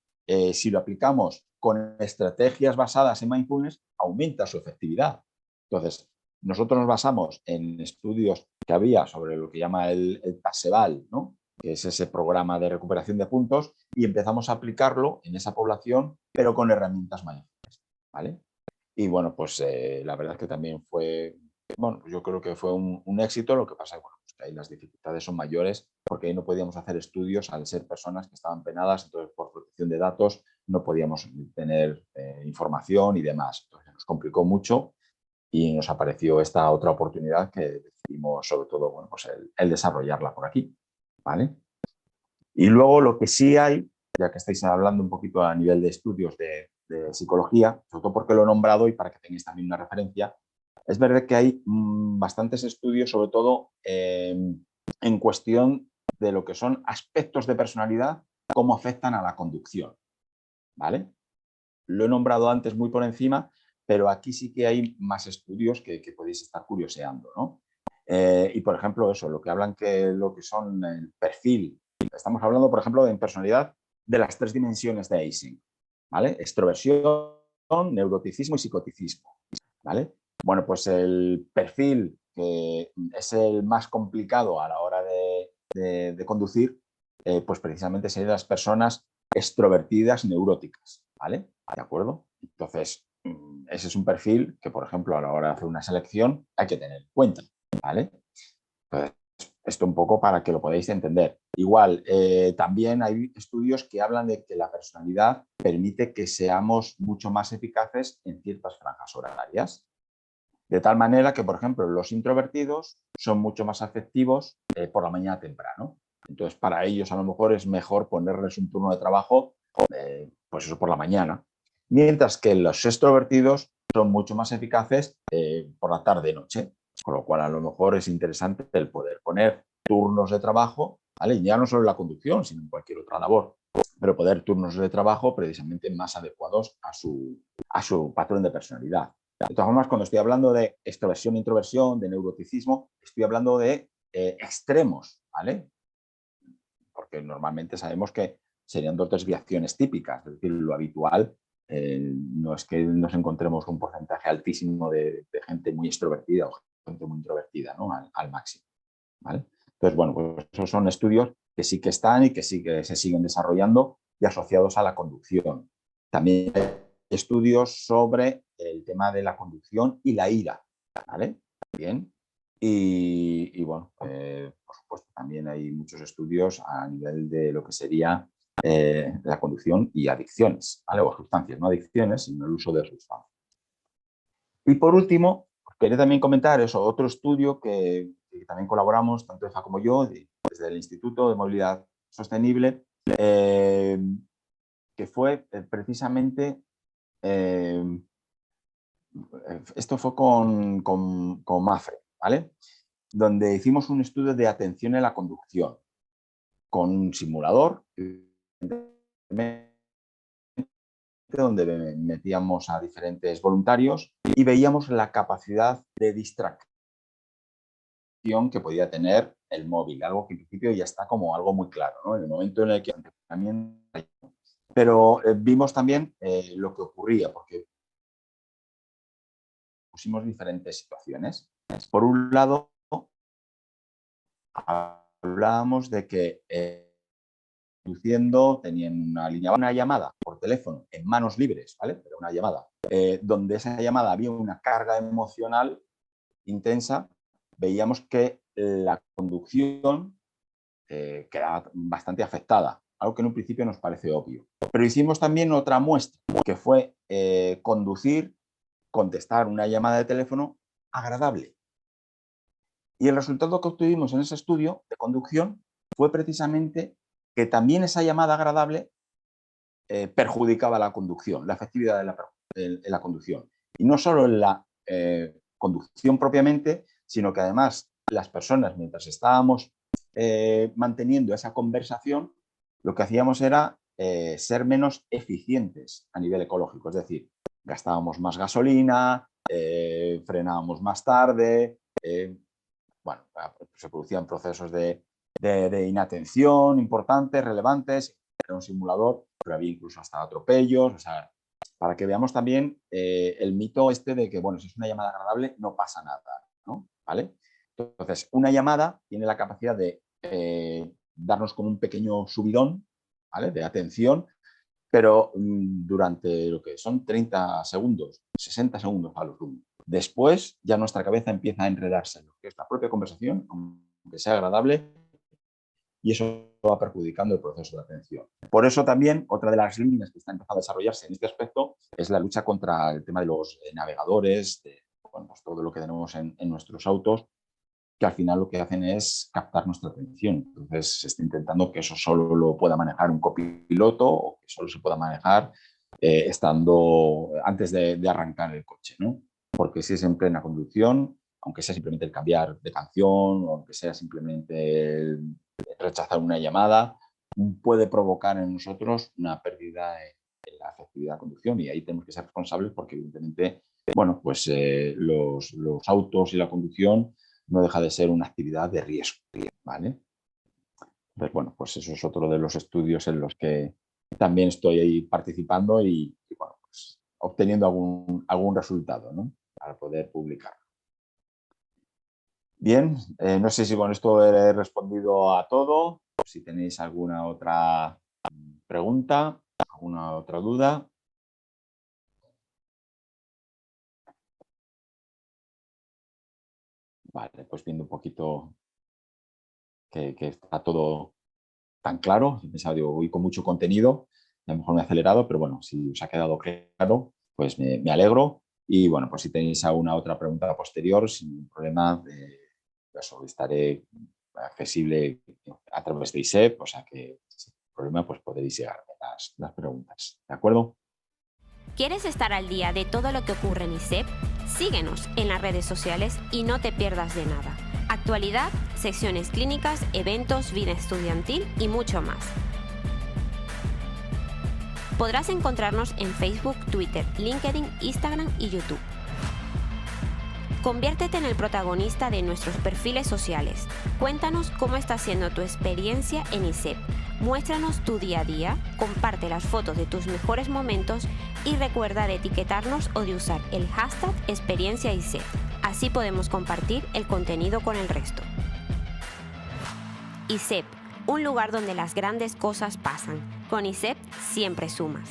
si lo aplicamos con estrategias basadas en mindfulness, aumenta su efectividad. Entonces, nosotros nos basamos en estudios que había sobre lo que llama el PASEVAL, ¿no? Que es ese programa de recuperación de puntos, y empezamos a aplicarlo en esa población, pero con herramientas mindfulness, ¿vale? Y bueno, pues la verdad es que también fue, bueno, yo creo que fue un éxito. Lo que pasa es bueno, pues que ahí las dificultades son mayores porque ahí no podíamos hacer estudios al ser personas que estaban penadas, entonces por protección de datos no podíamos tener información y demás. Entonces nos complicó mucho y nos apareció esta otra oportunidad que decidimos sobre todo, bueno, pues el desarrollarla por aquí, ¿vale? Y luego lo que sí hay, ya que estáis hablando un poquito a nivel de estudios de psicología, sobre todo porque lo he nombrado y para que tengáis también una referencia, es verdad que hay bastantes estudios, sobre todo en cuestión de lo que son aspectos de personalidad, cómo afectan a la conducción, ¿vale? Lo he nombrado antes muy por encima, pero aquí sí que hay más estudios que podéis estar curioseando, ¿no? Y por ejemplo, eso, lo que hablan que lo que son el perfil. Estamos hablando, por ejemplo, de personalidad de las 3 dimensiones de Eysenck, ¿vale? Extroversión, neuroticismo y psicoticismo, ¿vale? Bueno, pues el perfil que es el más complicado a la hora de conducir, pues precisamente serían las personas extrovertidas neuróticas, ¿vale? ¿De acuerdo? Entonces, ese es un perfil que, por ejemplo, a la hora de hacer una selección hay que tener en cuenta, ¿vale? Entonces, esto un poco para que lo podáis entender. Igual, también hay estudios que hablan de que la personalidad permite que seamos mucho más eficaces en ciertas franjas horarias. De tal manera que, por ejemplo, los introvertidos son mucho más afectivos por la mañana temprano. Entonces, para ellos a lo mejor es mejor ponerles un turno de trabajo, pues eso, por la mañana. Mientras que los extrovertidos son mucho más eficaces por la tarde-noche. Con lo cual, a lo mejor es interesante el poder poner turnos de trabajo, ¿vale? Ya no solo en la conducción, sino en cualquier otra labor, pero poder turnos de trabajo precisamente más adecuados a su patrón de personalidad. De todas formas, cuando estoy hablando de extroversión, introversión, de neuroticismo, estoy hablando de extremos, ¿vale? Porque normalmente sabemos que serían 2 desviaciones típicas, es decir, lo habitual no es que nos encontremos un porcentaje altísimo de gente muy extrovertida o gente muy introvertida, ¿no? Al máximo, ¿vale? Entonces, bueno, pues esos son estudios que sí que están y que sí que se siguen desarrollando y asociados a la conducción. También hay estudios sobre el tema de la conducción y la ira, ¿vale? Bien. Y bueno, por supuesto, también hay muchos estudios a nivel de lo que sería la conducción y adicciones, ¿vale? O sustancias, no adicciones, sino el uso de sustancias. Y por último, quería también comentar eso, otro estudio que también colaboramos, tanto EFA como yo, desde el Instituto de Movilidad Sostenible, que fue precisamente, eh, esto fue con MAFRE, ¿vale? Donde hicimos un estudio de atención en la conducción con un simulador donde metíamos a diferentes voluntarios y veíamos la capacidad de distracción que podía tener el móvil, algo que en principio ya está como algo muy claro, ¿no? En el momento en el que también, pero vimos también lo que ocurría, porque pusimos diferentes situaciones. Por un lado, hablábamos de que conduciendo tenían una llamada por teléfono en manos libres, ¿vale? Pero una llamada, donde esa llamada había una carga emocional intensa, veíamos que la conducción quedaba bastante afectada, algo que en un principio nos parece obvio. Pero hicimos también otra muestra, que fue contestar una llamada de teléfono agradable. Y el resultado que obtuvimos en ese estudio de conducción fue precisamente que también esa llamada agradable perjudicaba la conducción, la efectividad de la conducción. Y no solo en la conducción propiamente, sino que además las personas, mientras estábamos manteniendo esa conversación, lo que hacíamos era ser menos eficientes a nivel ecológico. Es decir, gastábamos más gasolina, frenábamos más tarde, bueno, se producían procesos de inatención importantes, relevantes. Era un simulador, pero había incluso hasta atropellos. O sea, para que veamos también el mito este de que, bueno, si es una llamada agradable, no pasa nada, ¿no? ¿Vale? Entonces, una llamada tiene la capacidad de darnos como un pequeño subidón, ¿vale? De atención, pero durante lo que son 30 segundos, 60 segundos a lo sumo. Después ya nuestra cabeza empieza a enredarse en lo que es la propia conversación, aunque sea agradable, y eso va perjudicando el proceso de atención. Por eso también otra de las líneas que está empezando a desarrollarse en este aspecto es la lucha contra el tema de los navegadores, bueno, pues todo lo que tenemos en nuestros autos, que al final lo que hacen es captar nuestra atención. Entonces se está intentando que eso solo lo pueda manejar un copiloto o que solo se pueda manejar estando antes de arrancar el coche, ¿no? Porque si es en plena conducción, aunque sea simplemente el cambiar de canción, o aunque sea simplemente el rechazar una llamada, puede provocar en nosotros una pérdida en la efectividad de conducción, y ahí tenemos que ser responsables porque evidentemente, bueno, pues los autos y la conducción no deja de ser una actividad de riesgo, ¿vale? Entonces, bueno, pues eso es otro de los estudios en los que también estoy ahí participando y bueno, pues obteniendo algún resultado, ¿no? Para poder publicar. Bien, no sé si con esto he respondido a todo. Si tenéis alguna otra pregunta, alguna otra duda. Vale, pues viendo un poquito que está todo tan claro. Pensaba, digo, voy con mucho contenido, a lo mejor me he acelerado, pero bueno, si os ha quedado claro, pues me alegro. Y bueno, pues si tenéis alguna otra pregunta posterior, sin ningún problema, estaré accesible a través de ISEP, o sea que sin problema pues podréis llegarme las preguntas. ¿De acuerdo? ¿Quieres estar al día de todo lo que ocurre en ISEP? Síguenos en las redes sociales y no te pierdas de nada. Actualidad, secciones clínicas, eventos, vida estudiantil y mucho más. Podrás encontrarnos en Facebook, Twitter, LinkedIn, Instagram y YouTube. Conviértete en el protagonista de nuestros perfiles sociales. Cuéntanos cómo está siendo tu experiencia en ISEP. Muéstranos tu día a día, comparte las fotos de tus mejores momentos y recuerda de etiquetarnos o de usar el hashtag #ExperienciaISEP. Así podemos compartir el contenido con el resto. ISEP, un lugar donde las grandes cosas pasan. Con ISEP siempre sumas.